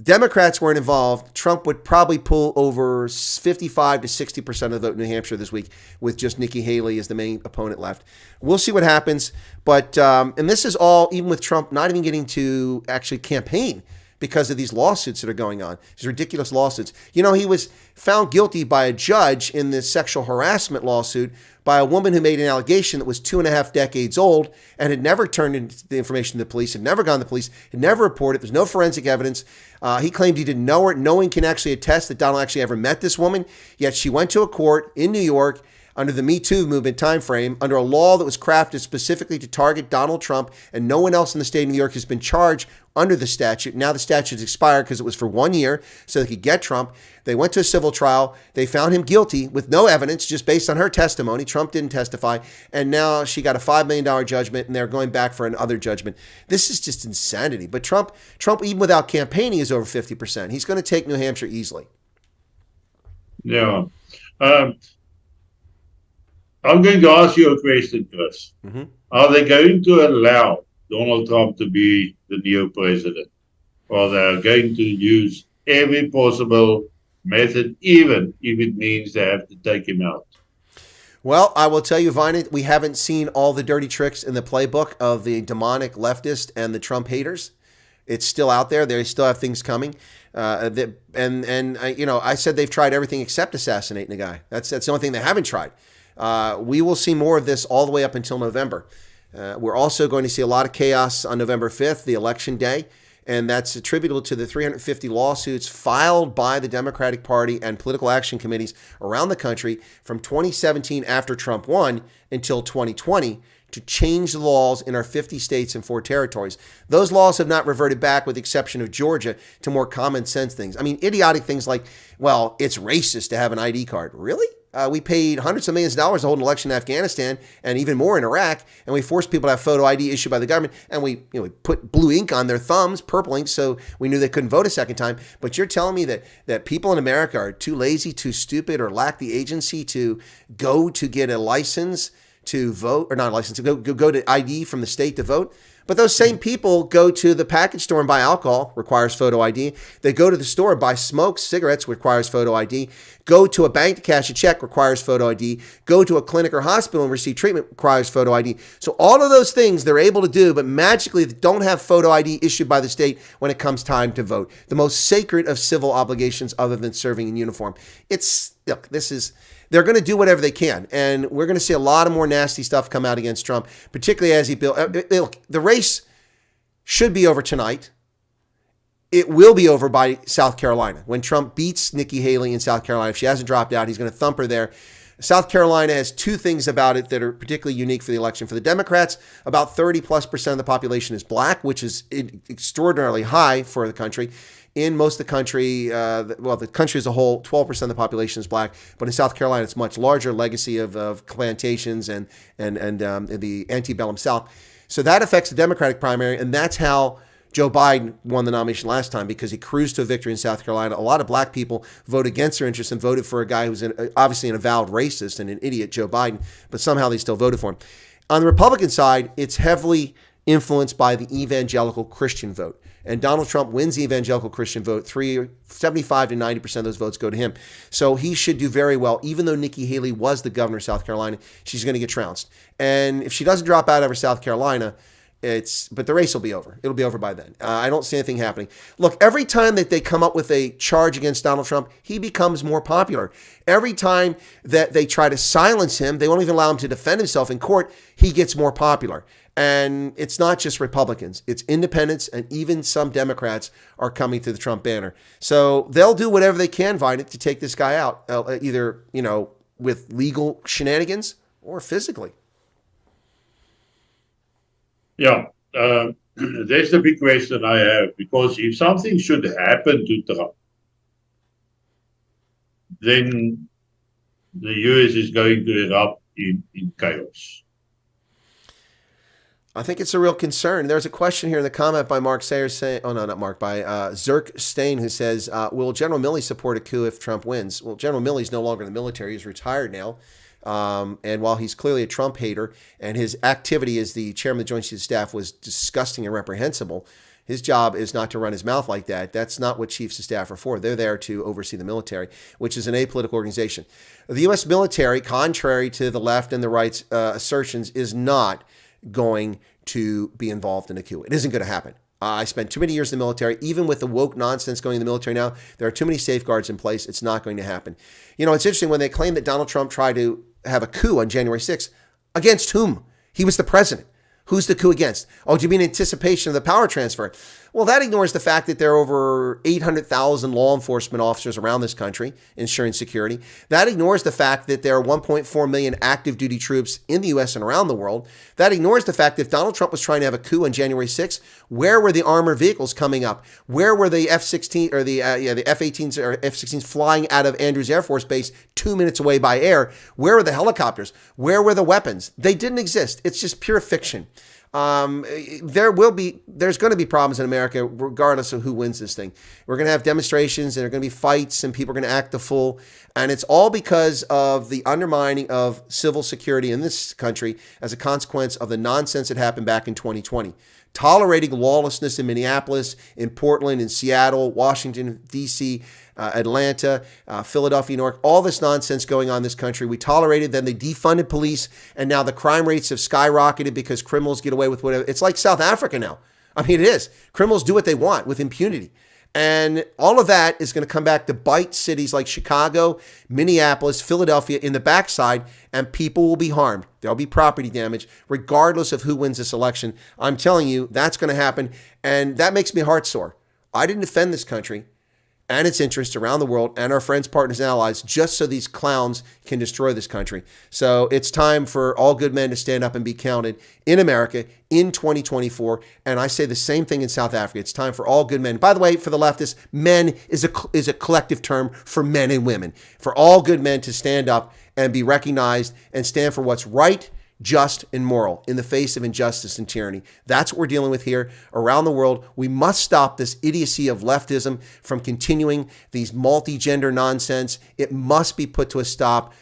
Democrats weren't involved, Trump would probably pull over 55 to 60% of the vote in New Hampshire this week with just Nikki Haley as the main opponent left. We'll see what happens. But and this is all even with Trump not even getting to actually campaign, because of these lawsuits that are going on, these ridiculous lawsuits. You know, he was found guilty by a judge in this sexual harassment lawsuit by a woman who made an allegation that was 2.5 decades old and had never turned in the information to the police, had never gone to the police, had never reported. There's no forensic evidence. He claimed he didn't know her. No one can actually attest that Donald actually ever met this woman, yet she went to a court in New York under the Me Too movement timeframe, under a law that was crafted specifically to target Donald Trump, and no one else in the state of New York has been charged under the statute. Now the statute's expired because it was for 1 year so they could get Trump. They went to a civil trial. They found him guilty with no evidence, just based on her testimony. Trump didn't testify. And now she got a $5 million judgment, and they're going back for another judgment. This is just insanity. But Trump, even without campaigning, is over 50%. He's going to take New Hampshire easily. Yeah. I'm going to ask you a question, Chris. Mm-hmm. Are they going to allow Donald Trump to be the new president. Or they're going to use every possible method, even if it means they have to take him out. Well, I will tell you, Wynand, we haven't seen all the dirty tricks in the playbook of the demonic leftist and the Trump haters. It's still out there. They still have things coming. I said they've tried everything except assassinating a guy. That's the only thing they haven't tried. We will see more of this all the way up until November. We're also going to see a lot of chaos on November 5th, the election day. And that's attributable to the 350 lawsuits filed by the Democratic Party and political action committees around the country from 2017 after Trump won until 2020 to change the laws in our 50 states and 4 territories. Those laws have not reverted back, with the exception of Georgia, to more common sense things. I mean, idiotic things like, well, it's racist to have an ID card. Really? We paid hundreds of millions of dollars to hold an election in Afghanistan and even more in Iraq, and we forced people to have photo ID issued by the government, and we put blue ink on their thumbs, purple ink, so we knew they couldn't vote a second time. But you're telling me that people in America are too lazy, too stupid, or lack the agency to go to get a license to vote, or not a license, to go to ID from the state to vote? But those same people go to the package store and buy alcohol, requires photo ID. They go to the store and buy smokes, cigarettes, requires photo ID. Go to a bank to cash a check, requires photo ID. Go to a clinic or hospital and receive treatment, requires photo ID. So all of those things they're able to do, but magically they don't have photo ID issued by the state when it comes time to vote. The most sacred of civil obligations other than serving in uniform. They're going to do whatever they can. And we're going to see a lot of more nasty stuff come out against Trump, particularly as he built. Look, the race should be over tonight. It will be over by South Carolina. When Trump beats Nikki Haley in South Carolina, if she hasn't dropped out, he's going to thump her there. South Carolina has 2 things about it that are particularly unique for the election. For the Democrats, about 30+% of the population is black, which is extraordinarily high for the country. In most of the country, the country as a whole, 12% of the population is black. But in South Carolina, it's much larger, legacy of plantations and the antebellum South. So that affects the Democratic primary, and that's how Joe Biden won the nomination last time, because he cruised to a victory in South Carolina. A lot of black people voted against their interests and voted for a guy who's obviously an avowed racist and an idiot, Joe Biden, but somehow they still voted for him. On the Republican side, it's heavily influenced by the evangelical Christian vote. And Donald Trump wins the evangelical Christian vote. 75 to 90% of those votes go to him. So he should do very well. Even though Nikki Haley was the governor of South Carolina, she's going to get trounced. And if she doesn't drop out over South Carolina, but the race will be over. It'll be over by then. I don't see anything happening. Look, every time that they come up with a charge against Donald Trump, he becomes more popular. Every time that they try to silence him, they won't even allow him to defend himself in court, he gets more popular. And it's not just Republicans, it's independents, and even some Democrats are coming to the Trump banner. So they'll do whatever they can, Vine, to take this guy out, either, with legal shenanigans or physically. Yeah, that's the big question I have, because if something should happen to Trump, then the US is going to erupt in chaos. I think it's a real concern. There's a question here in the comment by Mark Sayers saying, by Zerk Stain, who says, will General Milley support a coup if Trump wins? Well, General Milley's no longer in the military. He's retired now. And while he's clearly a Trump hater and his activity as the chairman of the Joint Chiefs of Staff was disgusting and reprehensible, his job is not to run his mouth like that. That's not what chiefs of staff are for. They're there to oversee the military, which is an apolitical organization. The U.S. military, contrary to the left and the right's assertions, is not going to be involved in a coup. It isn't going to happen. I spent too many years in the military. Even with the woke nonsense going in the military now, there are too many safeguards in place. It's not going to happen. It's interesting when they claim that Donald Trump tried to have a coup on January 6th. Against whom? He was the president. Who's the coup against? Oh, do you mean anticipation of the power transfer? Well, that ignores the fact that there are over 800,000 law enforcement officers around this country ensuring security. That ignores the fact that there are 1.4 million active duty troops in the U.S. and around the world. That ignores the fact that if Donald Trump was trying to have a coup on January 6th, where were the armored vehicles coming up? Where were the F-16 or the F-18s or F-16s flying out of Andrews Air Force Base 2 minutes away by air? Where were the helicopters? Where were the weapons? They didn't exist. It's just pure fiction. there's going to be problems in America regardless of who wins this thing. We're going to have demonstrations, and there are going to be fights, and people are going to act the fool. And it's all because of the undermining of civil security in this country as a consequence of the nonsense that happened back in 2020. Tolerating lawlessness in Minneapolis, in Portland, in Seattle, Washington, D.C., Atlanta, Philadelphia, New York, all this nonsense going on in this country. We tolerated, then they defunded police, and now the crime rates have skyrocketed because criminals get away with whatever. It's like South Africa now. I mean, it is. Criminals do what they want with impunity. And all of that is going to come back to bite cities like Chicago, Minneapolis, Philadelphia in the backside, and people will be harmed. There'll be property damage, regardless of who wins this election. I'm telling you, that's going to happen, and that makes me heart sore. I didn't defend this country and its interests around the world and our friends, partners, and allies just so these clowns can destroy this country. So it's time for all good men to stand up and be counted in America in 2024. And I say the same thing in South Africa. It's time for all good men. By the way, for the leftists, men is a collective term for men and women. For all good men to stand up and be recognized and stand for what's right, just, and moral in the face of injustice and tyranny. That's what we're dealing with here around the world. We must stop this idiocy of leftism from continuing these multi-gender nonsense. It must be put to a stop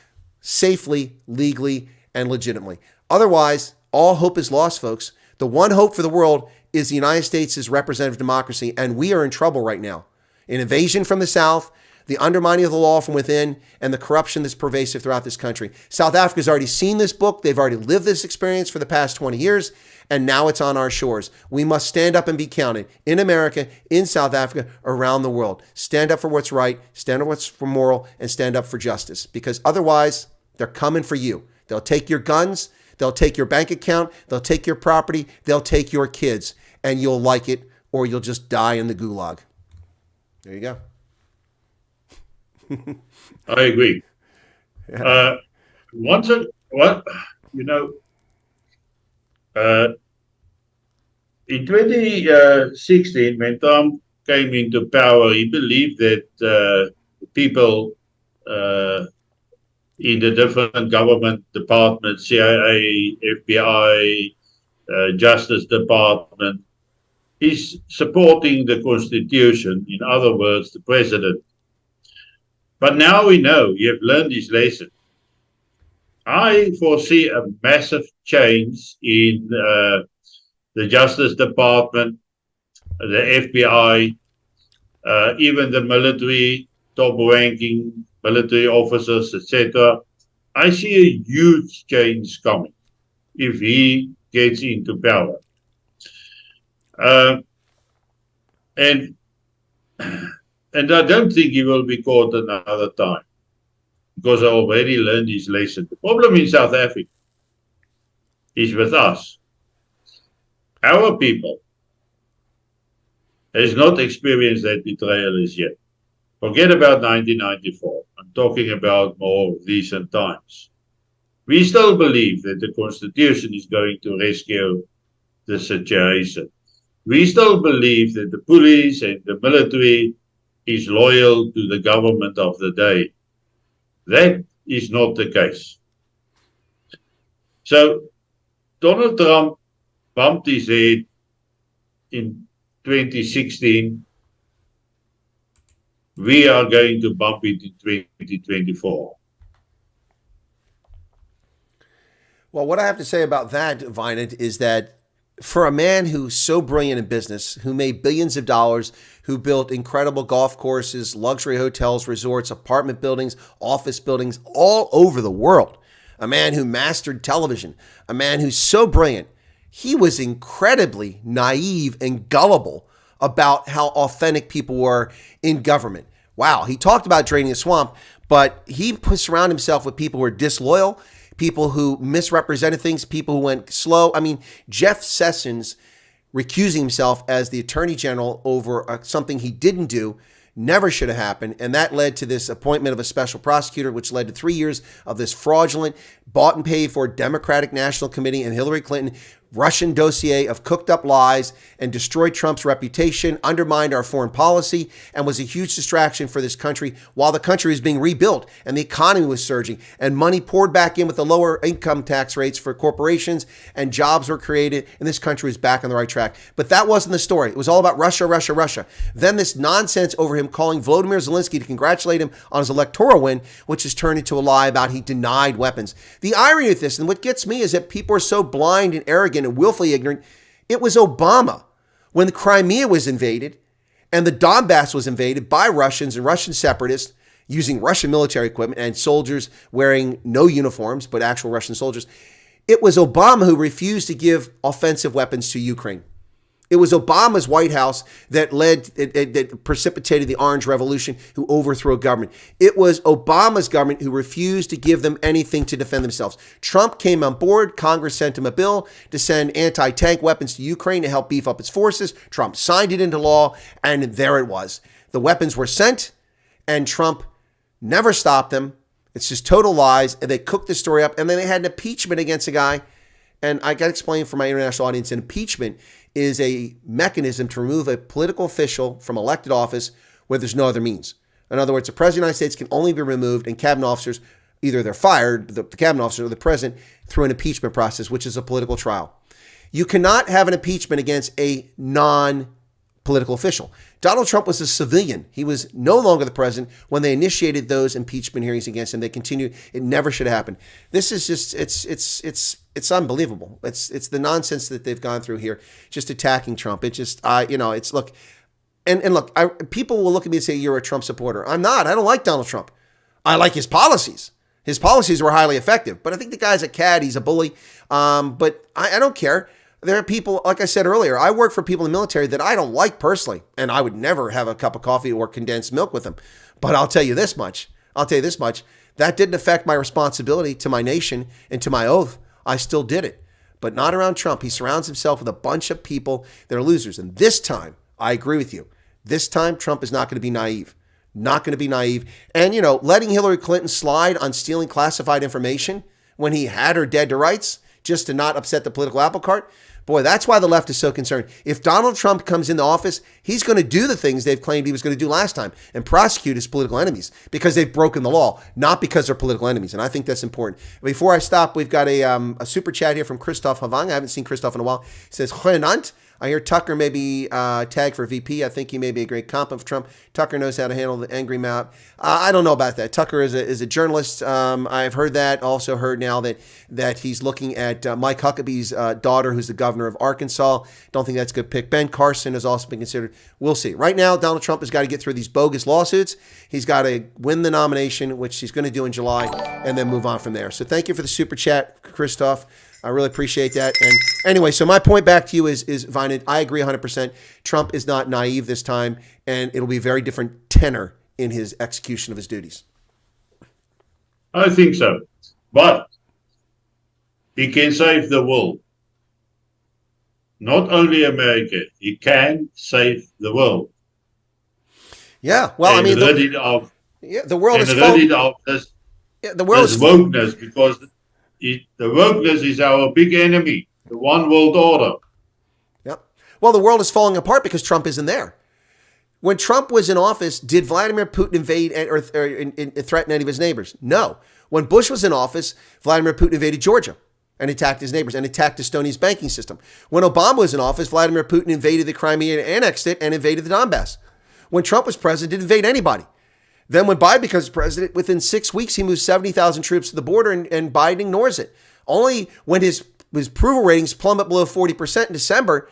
safely, legally, and legitimately. Otherwise, all hope is lost, folks. The one hope for the world is the United States' representative democracy, and we are in trouble right now. An invasion from the South, the undermining of the law from within, and the corruption that's pervasive throughout this country. South Africa's already seen this book. They've already lived this experience for the past 20 years, and now it's on our shores. We must stand up and be counted in America, in South Africa, around the world. Stand up for what's right, stand up for what's moral, and stand up for justice, because otherwise, they're coming for you. They'll take your guns, they'll take your bank account, they'll take your property, they'll take your kids, and you'll like it, or you'll just die in the gulag. There you go. I agree. Yeah. In 2016, when Trump came into power, he believed that people in the different government departments, CIA, FBI, Justice Department, is supporting the Constitution. In other words, the president. But now we know, you have learned his lesson. I foresee a massive change in the Justice Department, the FBI, even the military, top-ranking military officers, etc. I see a huge change coming if he gets into power. And I don't think he will be caught another time, because I already learned his lesson. The problem in South Africa is with us. Our people has not experienced that betrayal as yet. Forget about 1994. I'm talking about more recent times. We still believe that the Constitution is going to rescue the situation. We still believe that the police and the military is loyal to the government of the day. That is not the case. So Donald Trump bumped his head in 2016. We are going to bump it in 2024. Well, what I have to say about that, Wynand, is that for a man who's so brilliant in business, who made billions of dollars, who built incredible golf courses, luxury hotels, resorts, apartment buildings, office buildings all over the world, a man who mastered television, a man who's so brilliant, he was incredibly naive and gullible about how authentic people were in government. Wow, he talked about draining the swamp, but he surrounded himself with people who were disloyal, people who misrepresented things, people who went slow. I mean, Jeff Sessions recusing himself as the attorney general over something he didn't do never should have happened. And that led to this appointment of a special prosecutor, which led to 3 years of this fraudulent, bought and paid for Democratic National Committee and Hillary Clinton Russian dossier of cooked up lies and destroyed Trump's reputation, undermined our foreign policy, and was a huge distraction for this country while the country was being rebuilt and the economy was surging and money poured back in with the lower income tax rates for corporations and jobs were created and this country was back on the right track. But that wasn't the story. It was all about Russia, Russia, Russia. Then this nonsense over him calling Volodymyr Zelensky to congratulate him on his electoral win, which has turned into a lie about he denied weapons. The irony with this, and what gets me, is that people are so blind and arrogant and willfully ignorant. It was Obama when the Crimea was invaded and the Donbass was invaded by Russians and Russian separatists using Russian military equipment and soldiers wearing no uniforms, but actual Russian soldiers. It was Obama who refused to give offensive weapons to Ukraine. It was Obama's White House that that precipitated the Orange Revolution, who overthrew a government. It was Obama's government who refused to give them anything to defend themselves. Trump came on board. Congress sent him a bill to send anti-tank weapons to Ukraine to help beef up its forces. Trump signed it into law, and there it was. The weapons were sent, and Trump never stopped them. It's just total lies, and they cooked the story up, and then they had an impeachment against a guy. And I got to explain for my international audience, an impeachment is a mechanism to remove a political official from elected office where there's no other means. In other words, the president of the United States can only be removed, and cabinet officers, either they're fired, the cabinet officer or the president, through an impeachment process, which is a political trial. You cannot have an impeachment against a non-political official. Donald Trump was a civilian. He was no longer the president when they initiated those impeachment hearings against him. They continued. It never should have happened. This is just, it's unbelievable. It's the nonsense that they've gone through here, just attacking Trump. It just, it's look, and look, people will look at me and say, you're a Trump supporter. I'm not. I don't like Donald Trump. I like his policies. His policies were highly effective, but I think the guy's a cad. He's a bully. But I don't care. There are people, like I said earlier, I work for people in the military that I don't like personally, and I would never have a cup of coffee or condensed milk with them. But I'll tell you this much. That didn't affect my responsibility to my nation and to my oath. I still did it, but not around Trump. He surrounds himself with a bunch of people that are losers. And this time, I agree with you. This time, Trump is not going to be naive. Not going to be naive. And, letting Hillary Clinton slide on stealing classified information when he had her dead to rights just to not upset the political apple cart. Boy, that's why the left is so concerned. If Donald Trump comes into office, he's going to do the things they've claimed he was going to do last time and prosecute his political enemies because they've broken the law, not because they're political enemies. And I think that's important. Before I stop, we've got a super chat here from Christoph Havang. I haven't seen Christoph in a while. He says, Wynand, I hear Tucker may be tagged for VP. I think he may be a great comp of Trump. Tucker knows how to handle the angry mouth. I don't know about that. Tucker is a journalist. I've heard that. Also heard now that he's looking at Mike Huckabee's daughter, who's the governor of Arkansas. Don't think that's a good pick. Ben Carson has also been considered. We'll see. Right now, Donald Trump has got to get through these bogus lawsuits. He's got to win the nomination, which he's going to do in July, and then move on from there. So thank you for the super chat, Christoph. I really appreciate that. And anyway, so my point back to you is Wynand, I agree 100%. Trump is not naive this time, and it'll be a very different tenor in his execution of his duties. I think so. But he can save the world. Not only America, he can save the world. Yeah, well, and I mean, the world is rid of this, the world is wokeness, because the wokeness is our big enemy, the one world order. Yep. Well, the world is falling apart because Trump isn't there. When Trump was in office, did Vladimir Putin invade or threaten any of his neighbors? No. When Bush was in office, Vladimir Putin invaded Georgia and attacked his neighbors and attacked Estonia's banking system. When Obama was in office, Vladimir Putin invaded the Crimea and annexed it and invaded the Donbass. When Trump was president, didn't invade anybody. Then when Biden becomes president, within 6 weeks, he moves 70,000 troops to the border and Biden ignores it. Only when his approval ratings plummet below 40% in December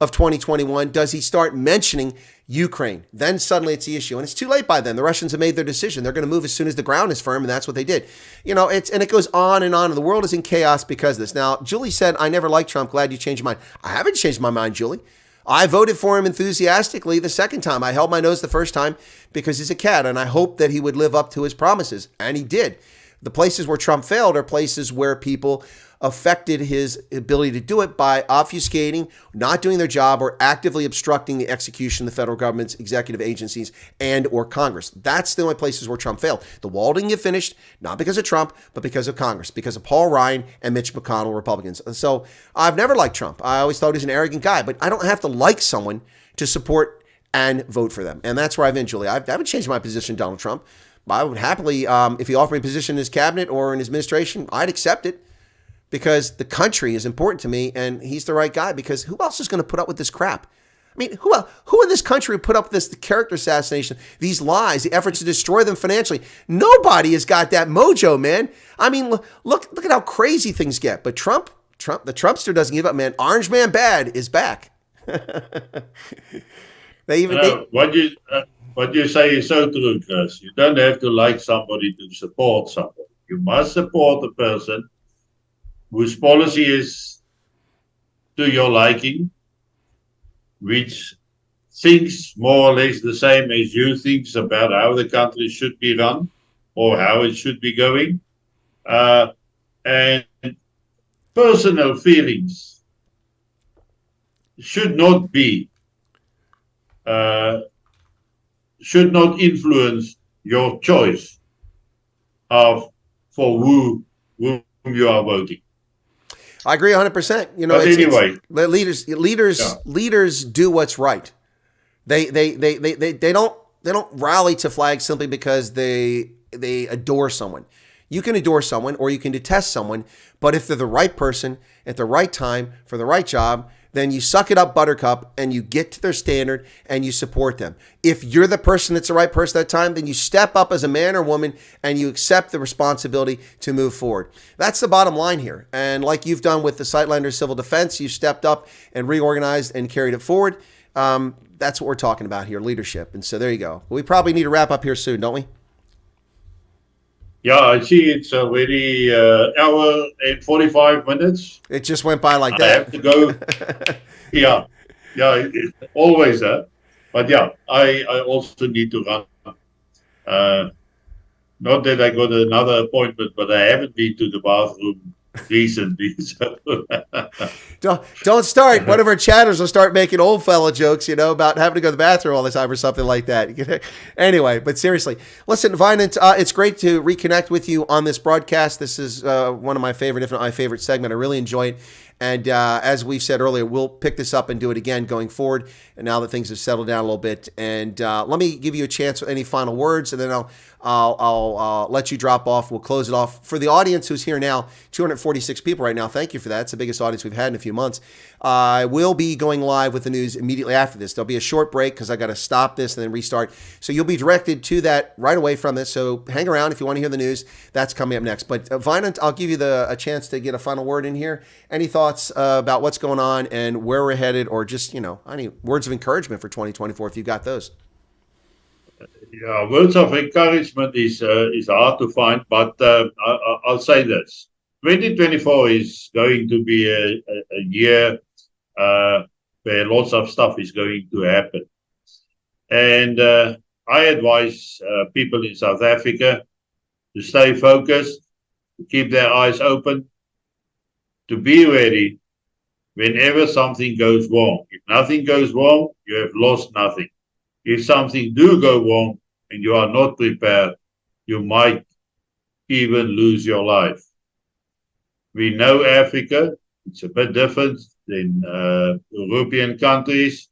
of 2021 does he start mentioning Ukraine. Then suddenly it's the issue. And it's too late by then. The Russians have made their decision. They're going to move as soon as the ground is firm, and that's what they did. And it goes on and on. And the world is in chaos because of this. Now, Julie said, I never liked Trump. Glad you changed your mind. I haven't changed my mind, Julie. I voted for him enthusiastically the second time. I held my nose the first time because he's a cat, and I hoped that he would live up to his promises, and he did. The places where Trump failed are places where people affected his ability to do it by obfuscating, not doing their job, or actively obstructing the execution of the federal government's executive agencies and or Congress. That's the only places where Trump failed. The wall didn't get finished, not because of Trump, but because of Congress, because of Paul Ryan and Mitch McConnell, Republicans. And so I've never liked Trump. I always thought he was an arrogant guy, but I don't have to like someone to support and vote for them. And that's where I've been, Julie. I haven't changed my position on Donald Trump. I would happily, if he offered me a position in his cabinet or in his administration, I'd accept it. Because the country is important to me, and he's the right guy. Because who else is going to put up with this crap? I mean, who in this country would put up with this character assassination, these lies, the efforts to destroy them financially? Nobody has got that mojo, man. I mean, look at how crazy things get. But Trump, the Trumpster doesn't give up, man. Orange Man Bad is back. What you say is so true, Chris. You don't have to like somebody to support somebody. You must support the person whose policy is to your liking, which thinks more or less the same as you think about how the country should be run or how it should be going. And personal feelings should not influence your choice for whom you are voting. I agree 100%. You know, leaders do what's right. They don't rally to flags simply because they adore someone. You can adore someone or you can detest someone, but if they're the right person at the right time for the right job, then you suck it up, buttercup, and you get to their standard and you support them. If you're the person that's the right person at that time, then you step up as a man or woman and you accept the responsibility to move forward. That's the bottom line here. And like you've done with the Sightlander Civil Defense, you stepped up and reorganized and carried it forward. That's what we're talking about here, leadership. And so there you go. We probably need to wrap up here soon, don't we? Yeah, I see it's already hour and 45 minutes. It just went by like that. I have to go. yeah, always that. But yeah, I also need to run. Not that I got another appointment, but I haven't been to the bathroom recently. So. Don't start. One of our chatters will start making old fella jokes, about having to go to the bathroom all the time or something like that. Anyway, but seriously, listen, Wynand, it's great to reconnect with you on this broadcast. This is one of my favorite, if not my favorite segment. I really enjoy it. And as we've said earlier, we'll pick this up and do it again going forward. And now that things have settled down a little bit, and let me give you a chance with any final words, and then I'll let you drop off. We'll close it off for the audience who's here now. 246 people right now. Thank you for that. It's the biggest audience we've had in a few months. I will be going live with the news immediately after this. There'll be a short break because I got to stop this and then restart. So you'll be directed to that right away from this. So hang around if you want to hear the news. That's coming up next. But Wynand, I'll give you a chance to get a final word in here. Any thoughts about what's going on and where we're headed, or just any words of encouragement for 2024 if you've got those? Yeah, words of encouragement is hard to find, but I'll say this: 2024 is going to be a year where lots of stuff is going to happen, and I advise people in South Africa to stay focused, to keep their eyes open, to be ready whenever something goes wrong. If nothing goes wrong, you have lost nothing. If something do go wrong and you are not prepared, you might even lose your life. We know Africa, it's a bit different than European countries,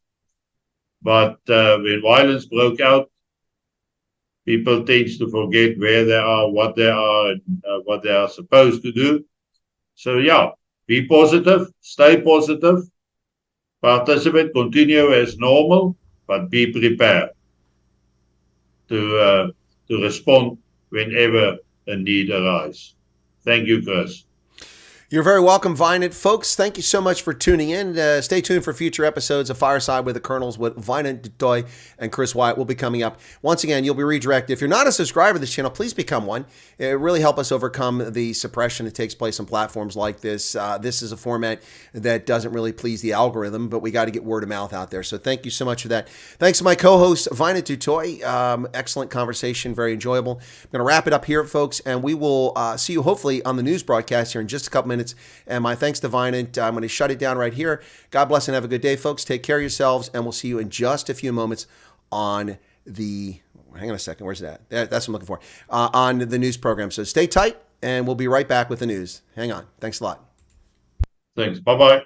but when violence broke out, people tend to forget where they are, what they are, and what they are supposed to do. So yeah, be positive, stay positive, participate, continue as normal, but be prepared to respond whenever a need arises. Thank you, Chris. You're very welcome, Wynand. Folks, thank you so much for tuning in. Stay tuned for future episodes of Fireside with the Colonels with Wynand, Toit, and Chris Wyatt will be coming up. Once again, you'll be redirected. If you're not a subscriber to this channel, please become one. It really helps us overcome the suppression that takes place on platforms like this. This is a format that doesn't really please the algorithm, but we got to get word of mouth out there. So thank you so much for that. Thanks to my co-host, Wynand Toit. Excellent conversation, very enjoyable. I'm going to wrap it up here, folks, and we will see you hopefully on the news broadcast here in just a couple minutes. And my thanks to Wynand. I'm going to shut it down right here. God bless and have a good day, folks. Take care of yourselves, and we'll see you in just a few moments on the, hang on a second, where's that? That's what I'm looking for, on the news program. So stay tight, and we'll be right back with the news. Hang on. Thanks a lot. Thanks. Bye-bye.